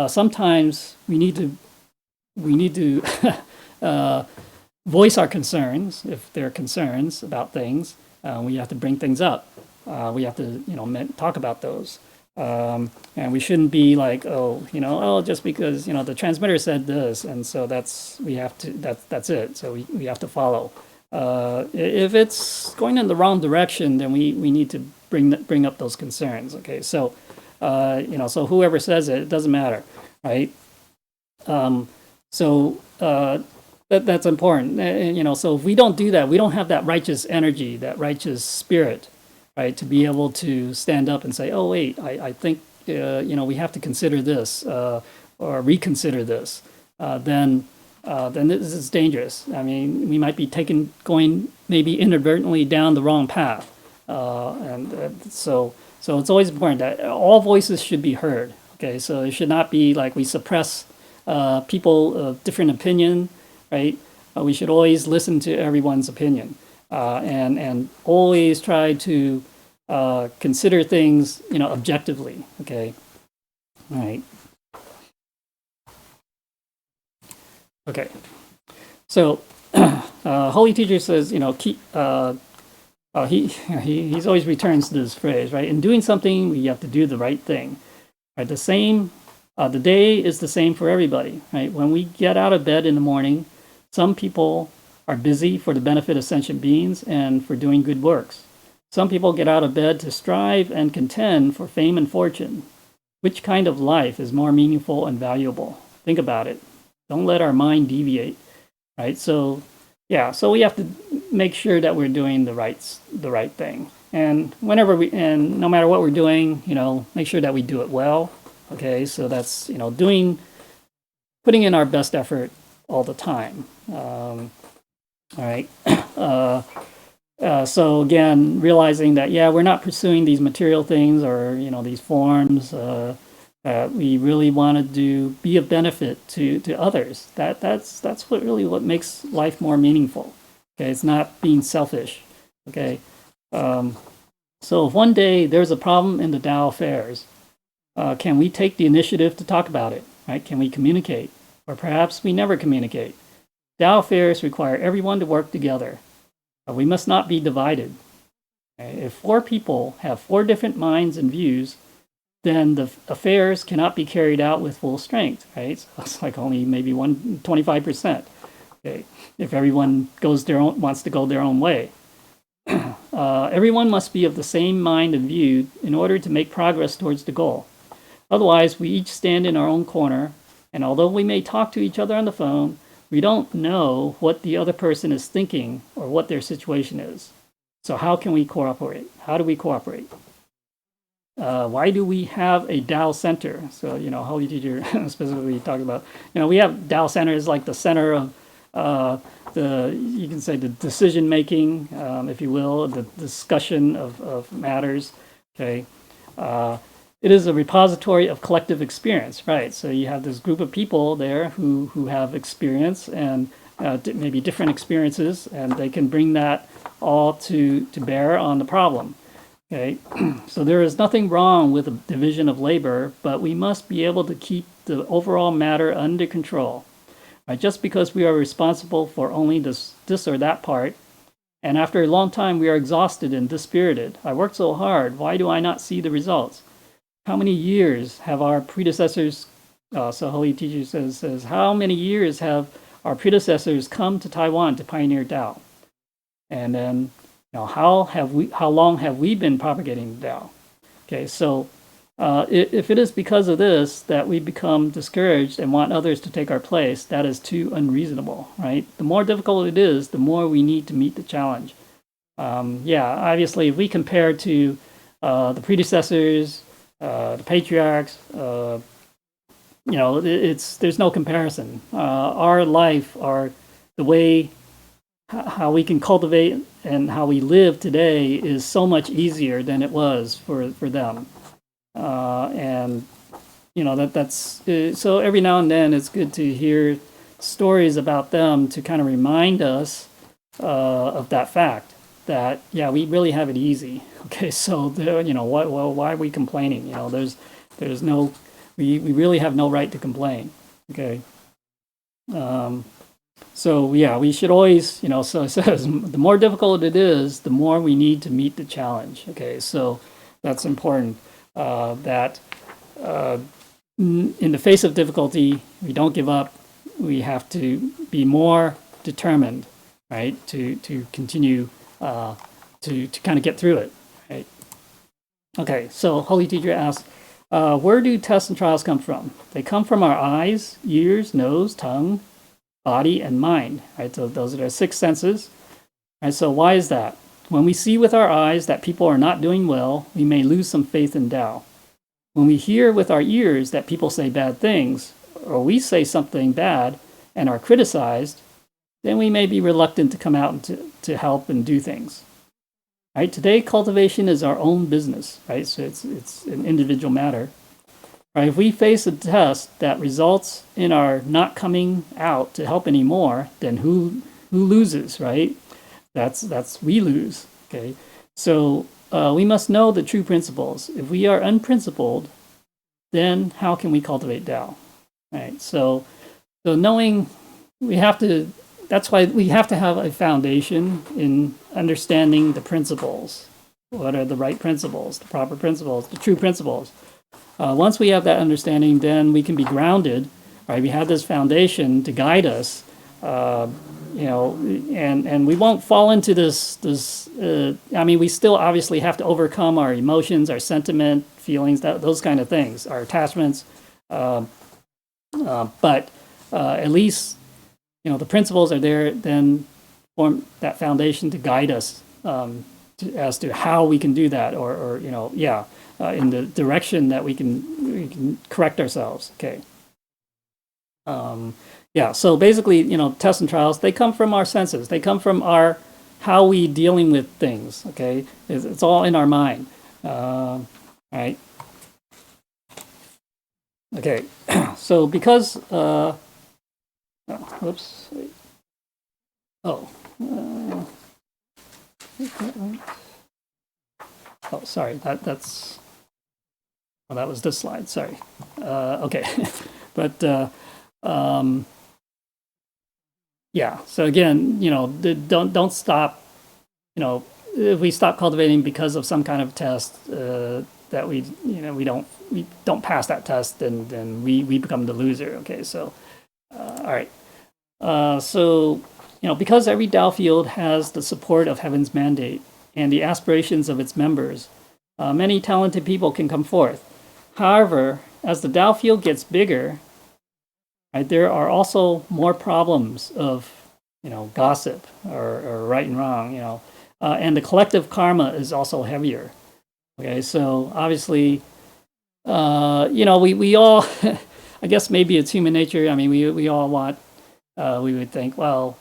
sometimes we need to voice our concerns. If there are concerns about things, we have to bring things up. We have to, talk about those. And we shouldn't be like, just because, the transmitter said this, and so that's it. So we have to follow. If it's going in the wrong direction, then we need to bring up those concerns. Okay, so so whoever says it doesn't matter, right? That's important. So if we don't do that, we don't have that righteous energy, that righteous spirit, right, to be able to stand up and say, oh, wait, I think, we have to consider this or reconsider this, then this is dangerous. I mean, we might be going maybe inadvertently down the wrong path. So it's always important that all voices should be heard. Okay, so it should not be like we suppress people of different opinion, right? We should always listen to everyone's opinion. And always try to consider things, objectively. Okay, all right. Okay, so Holy Teacher says, keep. He's always returns to this phrase, right? In doing something, we have to do the right thing. Right, the day is the same for everybody. Right, when we get out of bed in the morning, some people are busy for the benefit of sentient beings and for doing good works. Some people get out of bed to strive and contend for fame and fortune. Which kind of life is more meaningful and valuable? Think about it. Don't let our mind deviate, right? So we have to make sure that we're doing the right thing. And no matter what we're doing, make sure that we do it well. Okay, so that's, putting in our best effort all the time. All right. So again, realizing that, we're not pursuing these material things or, these forms, We really want to be of benefit to others. That's what makes life more meaningful. Okay, it's not being selfish. Okay, so if one day there's a problem in the Tao affairs, can we take the initiative to talk about it? Right? Can we communicate? Or perhaps we never communicate. Tao affairs require everyone to work together. We must not be divided. Okay? If 4 people have 4 different minds and views, then the affairs cannot be carried out with full strength, right? So it's like only maybe 25%. Okay, if everyone wants to go their own way, everyone must be of the same mind and view in order to make progress towards the goal. Otherwise, we each stand in our own corner, and although we may talk to each other on the phone, we don't know what the other person is thinking or what their situation is. So how can we cooperate? How do we cooperate? Why do we have a Tao center? So, Holy Teacher specifically talked about, we have Tao centers like the center of you can say the decision making, if you will, the discussion of matters. Okay. It is a repository of collective experience, right? So you have this group of people there who have experience and maybe different experiences, and they can bring that all to bear on the problem. Okay, so there is nothing wrong with a division of labor, but we must be able to keep the overall matter under control. Right? Just because we are responsible for only this or that part, and after a long time we are exhausted and dispirited. I worked so hard, why do I not see the results? How many years have our predecessors, so Holy Teacher says, how many years have our predecessors come to Taiwan to pioneer Tao? And then, how long have we been propagating Tao? Okay, so if it is because of this that we become discouraged and want others to take our place, that is too unreasonable, right? The more difficult it is, the more we need to meet the challenge. Obviously, if we compare to the predecessors, the patriarchs, there's no comparison. Our life, the way how we can cultivate and how we live today is so much easier than it was for them. So every now and then it's good to hear stories about them to kind of remind us of that fact that, we really have it easy. Okay, so, why are we complaining? There's no, we really have no right to complain. Okay. So we should always, so it says, the more difficult it is, the more we need to meet the challenge. Okay, so that's important. That in the face of difficulty, we don't give up. We have to be more determined, right, to continue to kind of get through it, right? Okay, so Holy Teacher asks, where do tests and trials come from? They come from our eyes, ears, nose, tongue, body, and mind, right? So those are the 6 senses. Right? So why is that? When we see with our eyes that people are not doing well, we may lose some faith in Tao. When we hear with our ears that people say bad things, or we say something bad and are criticized, then we may be reluctant to come out and to help and do things. Right? Today, cultivation is our own business, right? So it's an individual matter. Right? If we face a test that results in our not coming out to help anymore, then who loses, right? That's we lose. Okay, so we must know the true principles. If we are unprincipled, then how can we cultivate Tao? Right. So knowing we have to. That's why we have to have a foundation in understanding the principles. What are the right principles, the proper principles, the true principles? Once we have that understanding, then we can be grounded, right? We have this foundation to guide us, and we won't fall into this. We still obviously have to overcome our emotions, our sentiment, feelings, those kind of things, our attachments. But at least, the principles are there, then form that foundation to guide us as to how we can do that, in the direction that we can correct ourselves. Okay. So basically, tests and trials, they come from our senses. They come from how we dealing with things. Okay, it's all in our mind. Right. Okay, so because whoops. Oh. Oh, sorry. That's. Well, that was this slide. Sorry. Okay, but yeah. So again, don't stop. If we stop cultivating because of some kind of test that we don't pass that test, then we become the loser. Okay, so all right. So because every Tao field has the support of heaven's mandate and the aspirations of its members, many talented people can come forth. However, as the Tao field gets bigger, right, there are also more problems of gossip or right and wrong, and the collective karma is also heavier. Okay, so obviously, we all, I guess maybe it's human nature. I mean, we all want, we would think, well,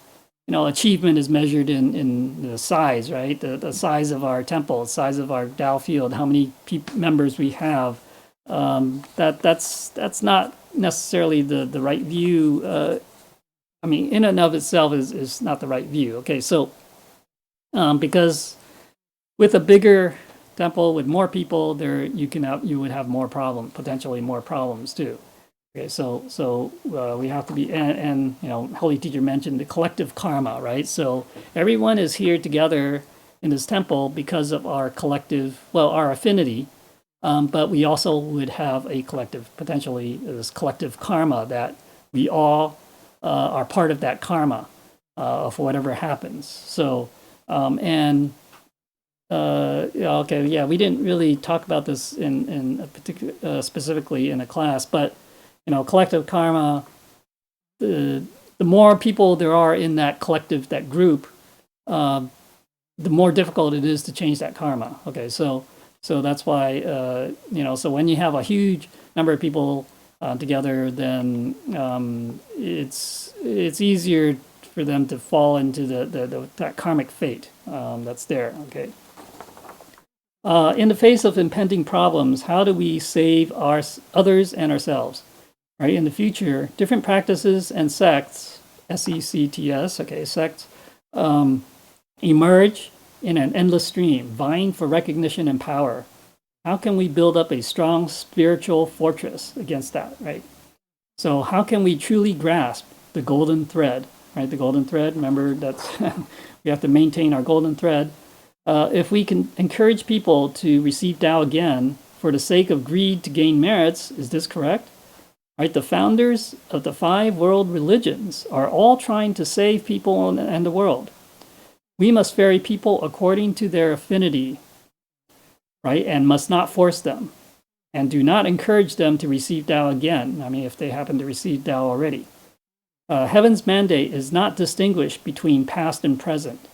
achievement is measured in the size, right? The size of our temple, the size of our Tao field, how many members we have. That's not necessarily the right view. I mean, in and of itself is not the right view. Okay, so because with a bigger temple with more people, you would have more potentially more problems too. Okay, so we have to be, and Holy Teacher mentioned the collective karma, right? So everyone is here together in this temple because of our collective, our affinity, but we also would have a collective, potentially this collective karma that we all are part of that karma of whatever happens. So okay, yeah, we didn't really talk about this in a particular specifically in a class, but collective karma, the more people there are in that collective, that group, the more difficult it is to change that karma. Okay, so that's why, so when you have a huge number of people together, then it's easier for them to fall into that karmic fate that's there. Okay. In the face of impending problems, how do we save others and ourselves? Right, in the future, different practices and sects, sects, okay, sects, emerge in an endless stream, vying for recognition and power. How can we build up a strong spiritual fortress against that, right? So how can we truly grasp the golden thread, right? The golden thread, remember that's we have to maintain our golden thread. If we can encourage people to receive Tao again for the sake of greed to gain merits, is this correct? Right, the founders of the 5 world religions are all trying to save people and the world. We must vary people according to their affinity, right, and must not force them, and do not encourage them to receive Tao again. I mean, if they happen to receive Tao already. Heaven's mandate is not distinguished between past and present.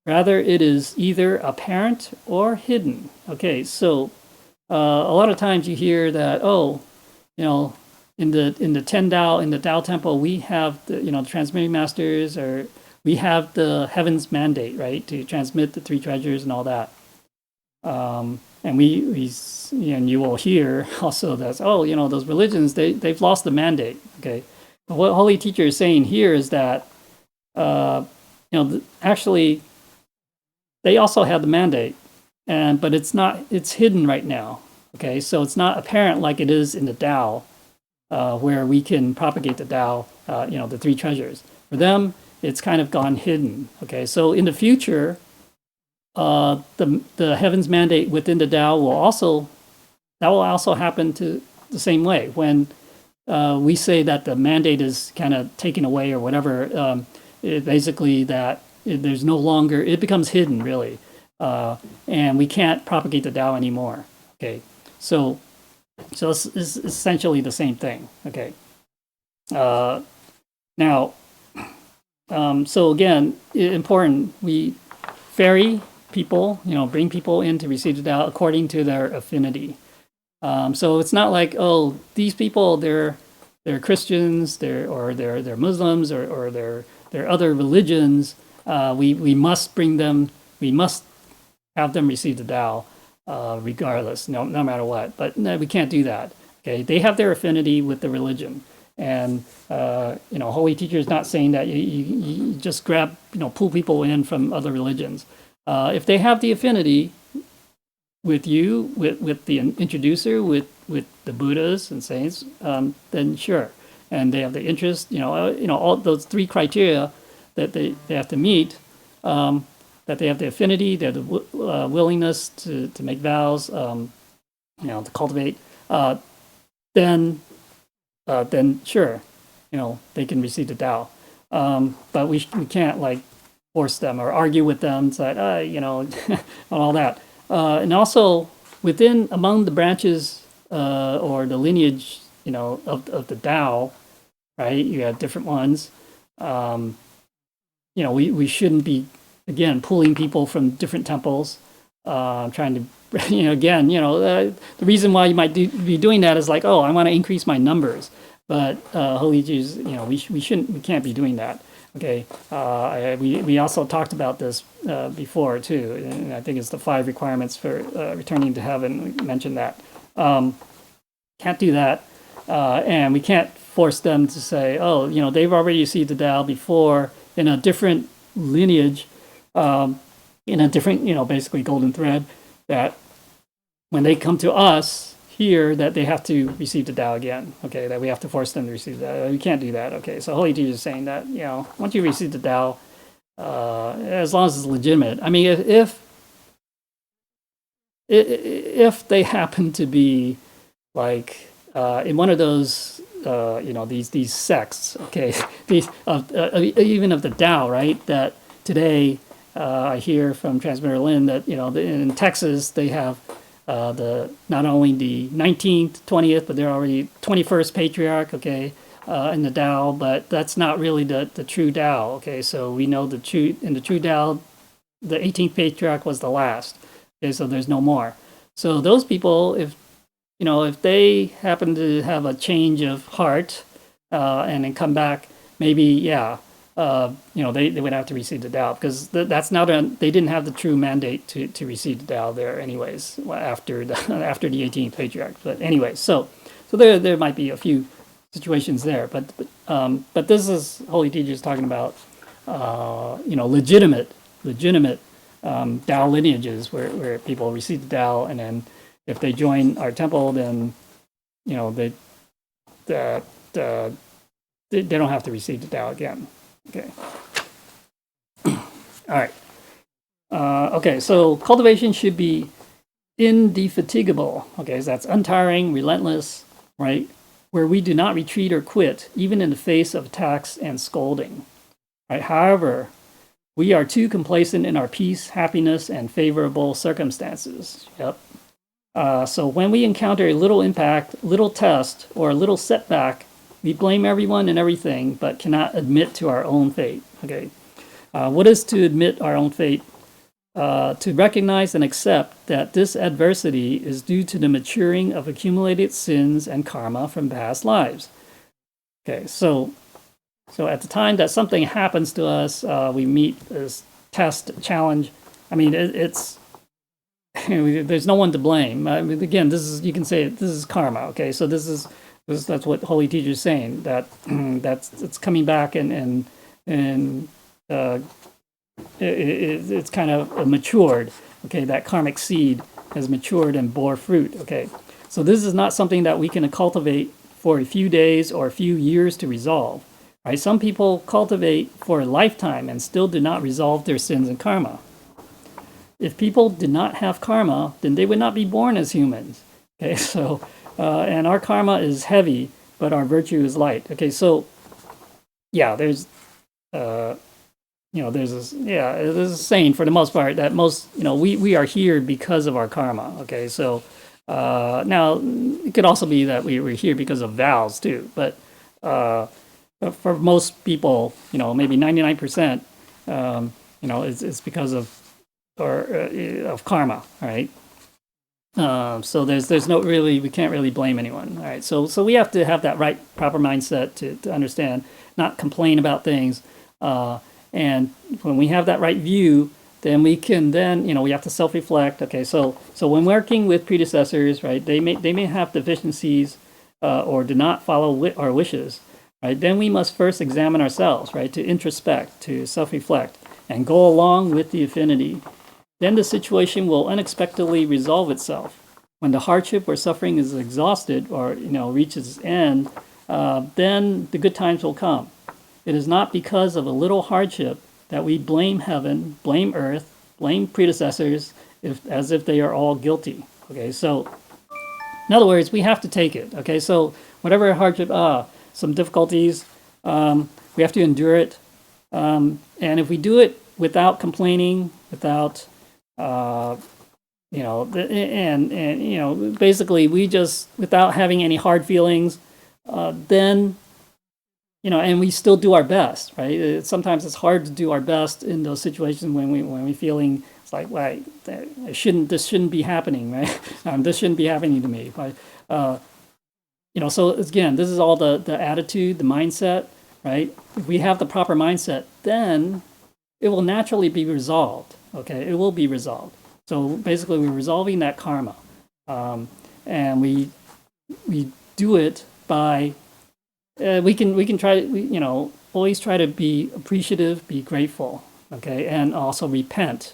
Rather, it is either apparent or hidden. Okay, so a lot of times you hear that, in the 10 Tao, in the Tao temple, we have the transmitting masters, or we have the heaven's mandate, right, to transmit the 3 treasures and all that. And and you will hear also that those religions they've lost the mandate. Okay, but what Holy Teacher is saying here is that actually they also have the mandate, but it's hidden right now. Okay, so it's not apparent like it is in the Tao. Where we can propagate the Tao, the 3 treasures. For them, it's kind of gone hidden. Okay, so in the future, the heaven's mandate within the Tao will also happen to the same way. When we say that the mandate is kind of taken away or whatever, basically that there's no longer, it becomes hidden really, and we can't propagate the Tao anymore. Okay, so it's essentially the same thing. Okay. Now, so again, important, we ferry people, bring people in to receive the Tao according to their affinity. So it's not like, these people, they're Christians, they're Muslims, or they're other religions. We must bring them, we must have them receive the Tao. Regardless, no matter what. But no, we can't do that. Okay, they have their affinity with the religion, and holy teacher is not saying that you just grab, pull people in from other religions. If they have the affinity with you, with the introducer, with the Buddhas and saints, then sure, and they have the interest, all those three criteria that they have to meet. That they have the affinity, they have the willingness to make vows, to cultivate, then sure, they can receive the Tao. But we can't like force them or argue with them, say, and all that. And also among the branches or the lineage, of the Tao, right? You have different ones. We shouldn't be, again, pulling people from different temples, trying to, the reason why you might be doing that is like, oh, I want to increase my numbers. But holy Jews, we can't be doing that. Okay, we also talked about this before too, and I think it's the 5 requirements for returning to heaven. We mentioned that. Can't do that, and we can't force them to say, oh, they've already received the Tao before in a different lineage, in a different, basically golden thread, that when they come to us here, that they have to receive the Tao again. Okay, that we have to force them to receive that. We can't do that. Okay, so holy teacher is saying that, once you receive the Tao, as long as it's legitimate. I mean, if they happen to be like in one of those, these sects, okay, these even of the Tao, right? That today I hear from Transmitter Lin that in Texas they have not only the 19th, 20th, but they're already 21st patriarch, okay, in the Tao, but that's not really the true Tao, okay. So we know in the true Tao, the 18th patriarch was the last, okay. So there's no more. So those people, if they happen to have a change of heart and then come back, maybe they would have to receive the Tao, because that's not they didn't have the true mandate to receive the Tao there anyways after the 18th patriarch. But anyways, so there might be a few situations there, but this is holy teachers talking about legitimate Tao lineages where people receive the Tao, and then if they join our temple, then they don't have to receive the Tao again. Okay. All right. Okay, so cultivation should be indefatigable. Okay, so that's untiring, relentless, right? Where we do not retreat or quit, even in the face of attacks and scolding. Right? However, we are too complacent in our peace, happiness, and favorable circumstances. Yep. So when we encounter a little impact, little test, or a little setback, we blame everyone and everything, but cannot admit to our own fate. Okay, what is to admit our own fate? To recognize and accept that this adversity is due to the maturing of accumulated sins and karma from past lives. Okay, so at the time that something happens to us, we meet this test, challenge. I mean, it's there's no one to blame. I mean, again, you can say this is karma. Okay, so that's what holy teacher is saying, that it's coming back and it's kind of matured. Okay, that karmic seed has matured and bore fruit. Okay, so this is not something that we can cultivate for a few days or a few years to resolve. Right? Some people cultivate for a lifetime and still do not resolve their sins and karma. If people did not have karma, then they would not be born as humans. Okay, so and our karma is heavy, but our virtue is light. Okay, so there's there's a saying for the most part that we are here because of our karma. Okay, so now it could also be that we're here because of vows too, but for most people, maybe 99%, it's because of karma, right? So there's no really, we can't really blame anyone. All right, so we have to have that proper mindset to understand, not complain about things, and when we have that right view, then we can we have to self-reflect. Okay, so when working with predecessors, right, they may have deficiencies, or do not follow our wishes, right, then we must first examine ourselves, right, to introspect, to self-reflect, and go along with the affinity. Then the situation will unexpectedly resolve itself. When the hardship or suffering is exhausted or reaches its end, then the good times will come. It is not because of a little hardship that we blame heaven, blame earth, blame predecessors, as if they are all guilty. Okay, so in other words, we have to take it. Okay, so whatever hardship, some difficulties, we have to endure it. And if we do it without complaining, without, basically we just, without having any hard feelings, then, and we still do our best, right? Sometimes it's hard to do our best in those situations when we're feeling it's like, well, this shouldn't be happening, right? This shouldn't be happening to me. Right? So again, this is all the attitude, the mindset, right? If we have the proper mindset, then it will naturally be resolved. Okay, it will be resolved. So basically, we're resolving that karma, and we do it by we can try always try to be appreciative, be grateful, okay, and also repentant.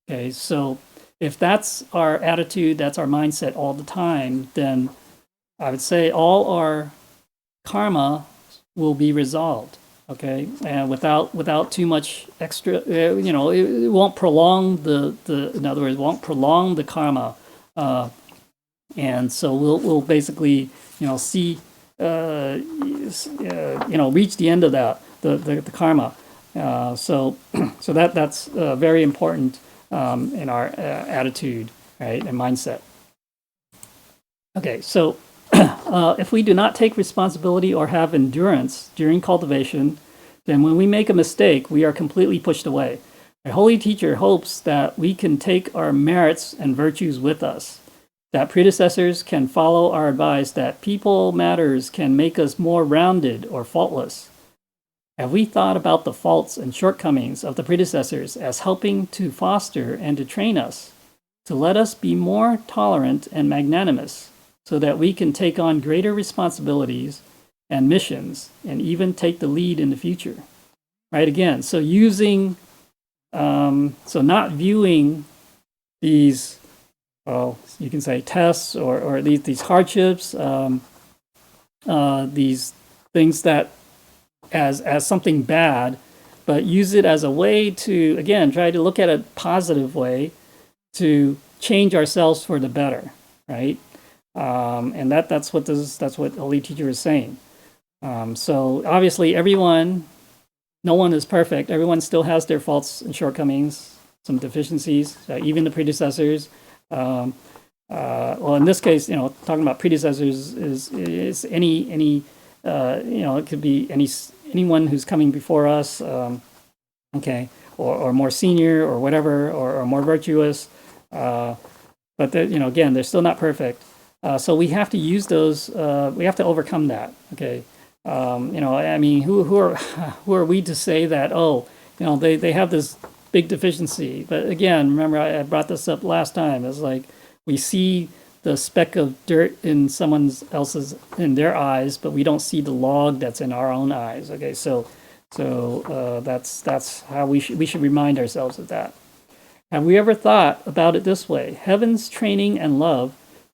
Okay, so if that's our attitude, that's our mindset all the time, then I would say all our karma will be resolved. Okay, and without too much extra, it won't prolong in other words, won't prolong the karma, and so we'll basically see reach the end of that the karma. So that's very important in our attitude, right, and mindset. Okay, so if we do not take responsibility or have endurance during cultivation, then when we make a mistake, we are completely pushed away. A holy teacher hopes that we can take our merits and virtues with us, that predecessors can follow our advice, that people matters can make us more rounded or faultless. Have we thought about the faults and shortcomings of the predecessors as helping to foster and to train us, to let us be more tolerant and magnanimous, so that we can take on greater responsibilities and missions and even take the lead in the future? Right, again, so using, so not viewing these, well, you can say tests or these hardships, these things that as something bad, but use it as a way to, again, try to look at a positive way to change ourselves for the better, right? And that's what Holy Teacher is saying. So obviously no one is perfect. Everyone still has their faults and shortcomings, some deficiencies, even the predecessors. Well, in this case, talking about predecessors is any it could be anyone who's coming before us, okay, or more senior or whatever, or more virtuous. But again, they're still not perfect. So we have to use those. We have to overcome that. Okay. I mean, who are we to say that? Oh, they have this big deficiency. But again, remember I brought this up last time. It's like we see the speck of dirt in someone else's in their eyes, but we don't see the log that's in our own eyes. Okay, so that's how we should remind ourselves of that. Have we ever thought about it this way? Heaven's training and love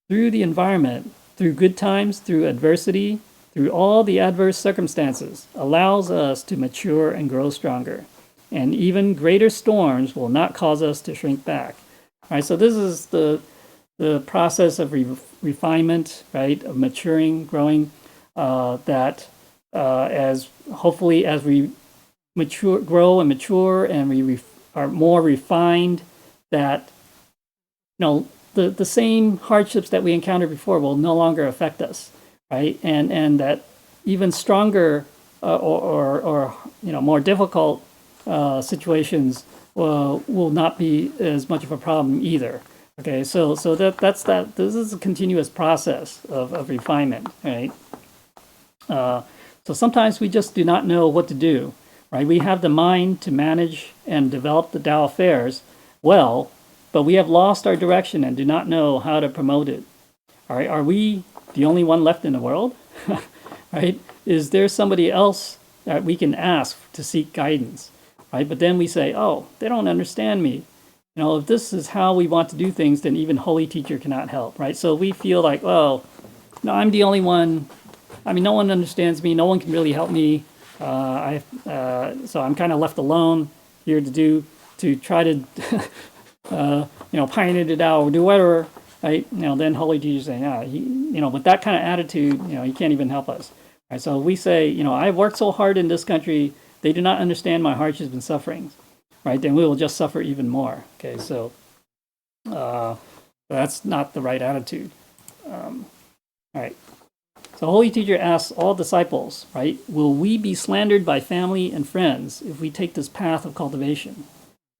through the environment, through good times, through adversity, through all the adverse circumstances, allows us to mature and grow stronger. And even greater storms will not cause us to shrink back. All right, so this is the process of refinement, right, of maturing, growing, that as hopefully as we grow and mature and we are more refined, that the same hardships that we encountered before will no longer affect us, right? And that even stronger or more difficult situations will not be as much of a problem either. Okay, so that's that. This is a continuous process of refinement, right? So sometimes we just do not know what to do, right? We have the mind to manage and develop the Tao affairs well, but we have lost our direction and do not know how to promote it. Are we the only one left in the world? Right? Is there somebody else that we can ask to seek guidance? Right? But then we say, oh, they don't understand me. If this is how we want to do things, then even Holy Teacher cannot help, right? So we feel like, well, no, I'm the only one. I mean, no one understands me. No one can really help me. So I'm kind of left alone here to try to, pioneer it out or do whatever, right? Then Holy Teacher saying, with that kind of attitude, he can't even help us. Right? So we say, I've worked so hard in this country. They do not understand my hardships and sufferings. Right, then we will just suffer even more. Okay, so that's not the right attitude. All right. So Holy Teacher asks all disciples, right, will we be slandered by family and friends if we take this path of cultivation?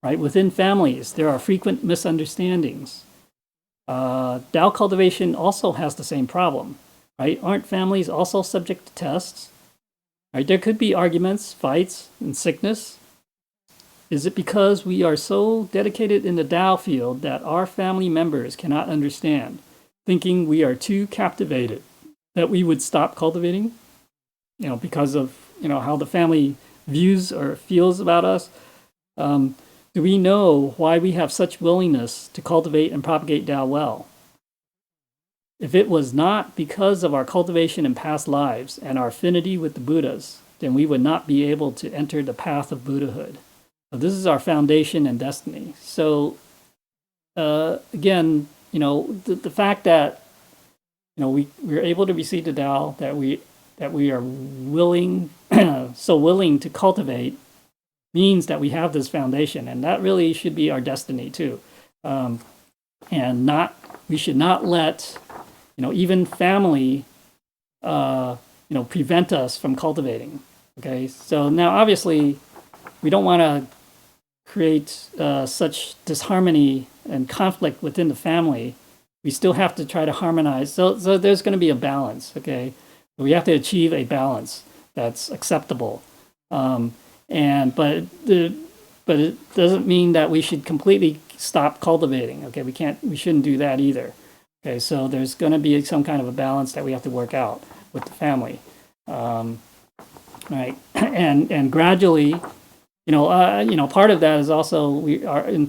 Right, within families, there are frequent misunderstandings. Tao cultivation also has the same problem. Right, aren't families also subject to tests? Right, there could be arguments, fights, and sickness. Is it because we are so dedicated in the Tao field that our family members cannot understand, thinking we are too captivated, that we would stop cultivating? Because of, how the family views or feels about us? Do we know why we have such willingness to cultivate and propagate Tao well? If it was not because of our cultivation in past lives and our affinity with the Buddhas, then we would not be able to enter the path of Buddhahood. So this is our foundation and destiny. So again, the fact that we're able to receive the Tao, that we are willing, so willing to cultivate, means that we have this foundation, and that really should be our destiny too. And we should not let even family prevent us from cultivating. Okay, so now obviously we don't want to create such disharmony and conflict within the family. We still have to try to harmonize. So there's going to be a balance, okay? We have to achieve a balance that's acceptable. But it doesn't mean that we should completely stop cultivating, okay? We shouldn't do that either. Okay, so there's going to be some kind of a balance that we have to work out with the family. Right? And gradually, part of that is also we are in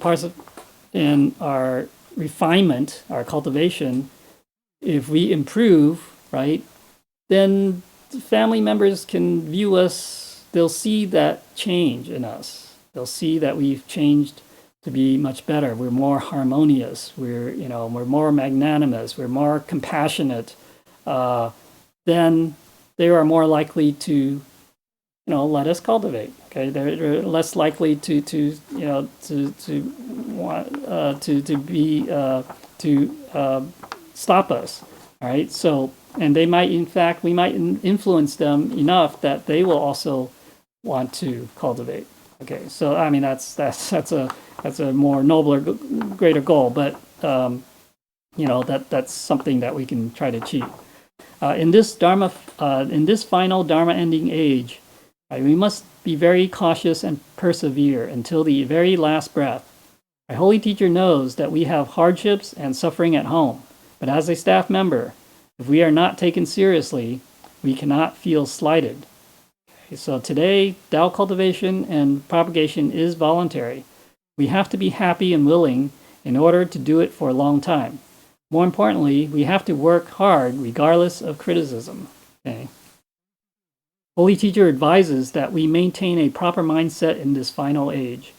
our refinement, our cultivation. If we improve, right, then the family members can view us. They'll see that change in us. They'll see that we've changed to be much better. We're more harmonious. We're more magnanimous. We're more compassionate. Then they are more likely to let us cultivate. Okay, they're less likely to stop us. All right. So, and we might influence them enough that they will also want to cultivate. Okay. So I mean that's a more nobler, greater goal, but that's something that we can try to achieve. In this final Dharma ending age, we must be very cautious and persevere until the very last breath. Our Holy Teacher knows that we have hardships and suffering at home, but as a staff member, if we are not taken seriously, we cannot feel slighted. Okay, so today, Tao cultivation and propagation is voluntary. We have to be happy and willing in order to do it for a long time. More importantly, we have to work hard regardless of criticism. Okay? Holy Teacher advises that we maintain a proper mindset in this final age.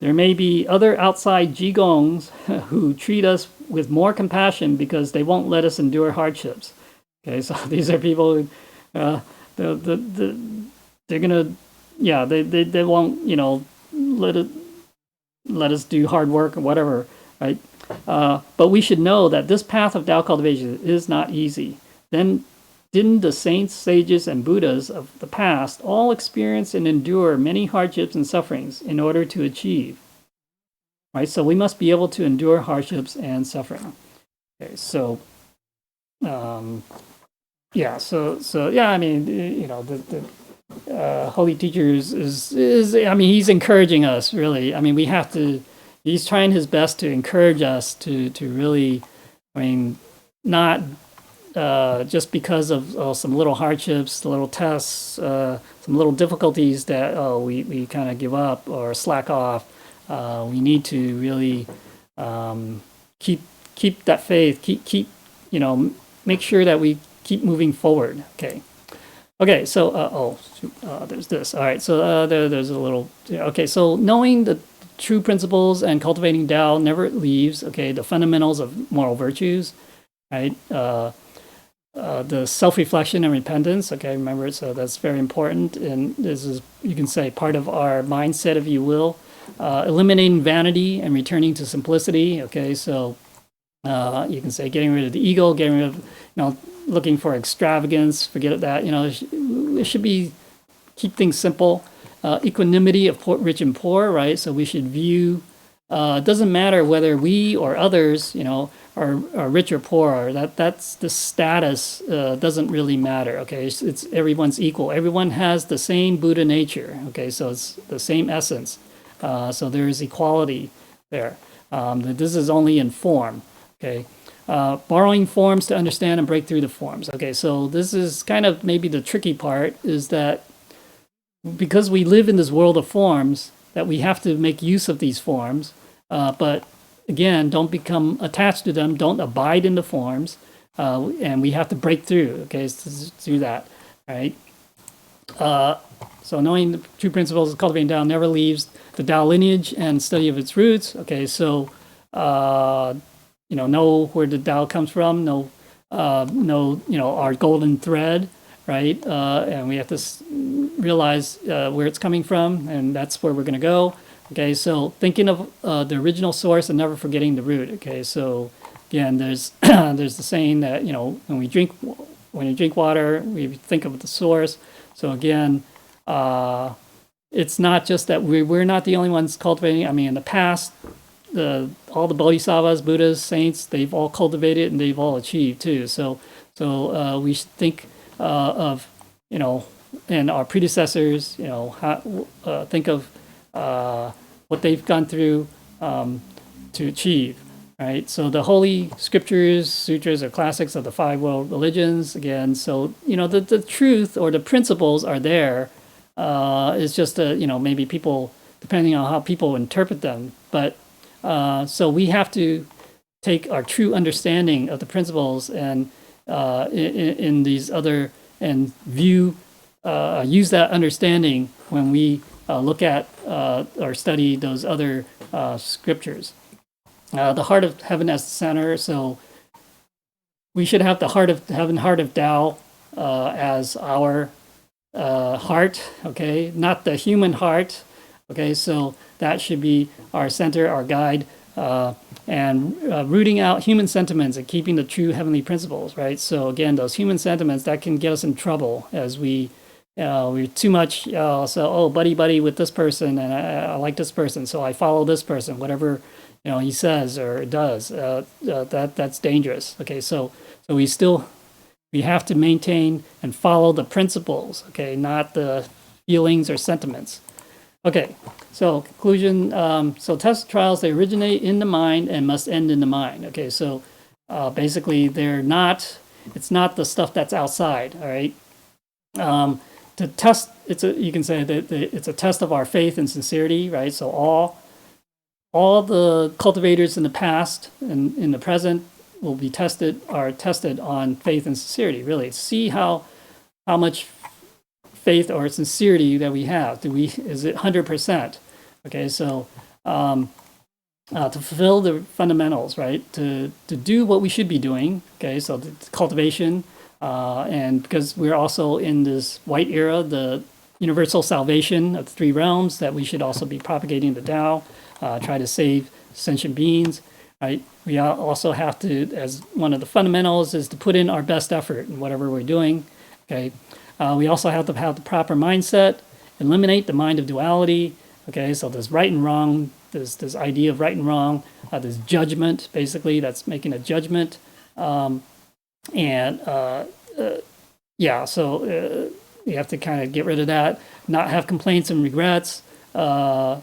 There may be other outside jigongs who treat us with more compassion because they won't let us endure hardships. Okay, so these are people who, they're gonna, they won't, let us do hard work or whatever, right? But we should know that this path of Tao cultivation is not easy. Then didn't the saints, sages, and Buddhas of the past all experience and endure many hardships and sufferings in order to achieve? Right, so we must be able to endure hardships and suffering. Okay, so I mean, the Holy Teacher is I mean, he's encouraging us really. I mean, we have to. He's trying his best to encourage us to really, I mean, not just because of some little hardships, little tests, some little difficulties that we kind of give up or slack off. We need to really keep that faith, keep make sure that we keep moving forward. Okay, so there's this. All right, so there's a little. Okay, so knowing the true principles and cultivating Tao never leaves. Okay, the fundamentals of moral virtues, right? The self-reflection and repentance. Okay, remember, so that's very important, and this is, you can say, part of our mindset, if you will. Eliminating vanity and returning to simplicity. Okay, so you can say getting rid of the ego, getting rid of looking for extravagance. Forget that. It should be keep things simple. Equanimity of rich and poor, right? So we should view. It doesn't matter whether we or others, are rich or poor. That's the status. Doesn't really matter. Okay, it's everyone's equal. Everyone has the same Buddha nature. Okay, so it's the same essence. So there is equality there. This is only in form. Okay, borrowing forms to understand and break through the forms. Okay, so this is kind of maybe the tricky part, is that because we live in this world of forms, that we have to make use of these forms, but again, don't become attached to them, don't abide in the forms, and we have to break through, okay, through that, right? So knowing the true principles of cultivating Tao never leaves the Tao lineage and study of its roots. Okay, so know where the Tao comes from, know our golden thread, right? And we have to realize where it's coming from, and that's where we're going to go. Okay, so thinking of the original source and never forgetting the root. Okay, so again, there's there's the saying that when you drink water, we think of the source. So again, it's not just that we're not the only ones cultivating. I mean, in the past, all the bodhisattvas, Buddhas, saints, they've all cultivated and they've all achieved too. So we should think of and our predecessors, think of what they've gone through to achieve, right? So the holy scriptures, sutras, are classics of the 5 world religions. Again, so the truth or the principles are there. It's just maybe people, depending on how people interpret them, but so we have to take our true understanding of the principles and in these other, and view, use that understanding when we look at or study those other scriptures. The heart of heaven as the center. So we should have the heart of heaven, heart of Tao as our heart. Okay, not the human heart. Okay, so that should be our center, our guide, and rooting out human sentiments and keeping the true heavenly principles, right? So again, those human sentiments, that can get us in trouble as we're too much, buddy with this person, and I like this person, so I follow this person, whatever he says or does. That's dangerous. Okay, so we have to maintain and follow the principles. Okay, not the feelings or sentiments. Okay, so conclusion. So test trials, they originate in the mind and must end in the mind. Okay, so basically it's not the stuff that's outside, all right? To test, you can say that it's a test of our faith and sincerity, right? So all the cultivators in the past and in the present are tested on faith and sincerity, really. See how much faith or sincerity that we have. Is it 100%? Okay, so to fulfill the fundamentals, right? To do what we should be doing. Okay, so the cultivation, and because we're also in this white era, the universal salvation of the 3 realms, that we should also be propagating the Tao, try to save sentient beings. Right? We also have to, as one of the fundamentals, is to put in our best effort in whatever we're doing. Okay. We also have to have the proper mindset, eliminate the mind of duality. Okay, so there's right and wrong, there's this idea of right and wrong, there's judgment, basically, that's making a judgment. So you have to kind of get rid of that, not have complaints and regrets. So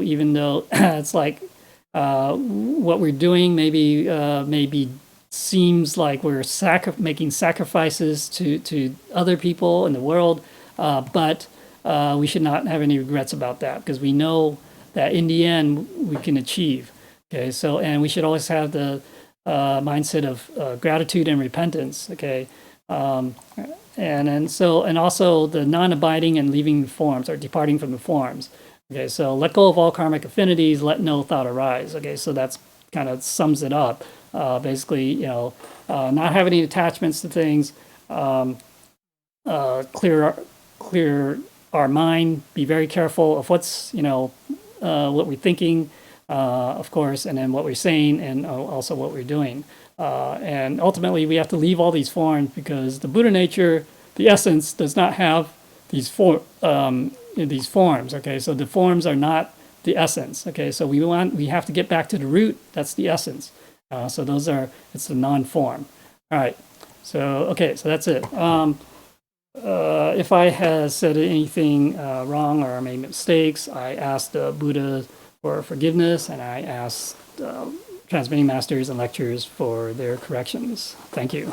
even though it's like what we're doing may be seems like we're making sacrifices to other people in the world, but we should not have any regrets about that because we know that in the end we can achieve. Okay, so and we should always have the mindset of gratitude and repentance. Okay, and also the non-abiding and leaving forms or departing from the forms. Okay, so let go of all karmic affinities, let no thought arise. Okay, so that's kind of sums it up. Basically, not have any attachments to things, clear our mind, be very careful of what's, what we're thinking, of course, and then what we're saying, and also what we're doing. And ultimately, we have to leave all these forms because the Buddha nature, the essence, does not have these forms. Okay, so the forms are not the essence. Okay, so we have to get back to the root. That's the essence. So it's the non-form. All right. So that's it. If I have said anything wrong or made mistakes, I asked the Buddha for forgiveness, and I asked transmitting masters and lecturers for their corrections. Thank you.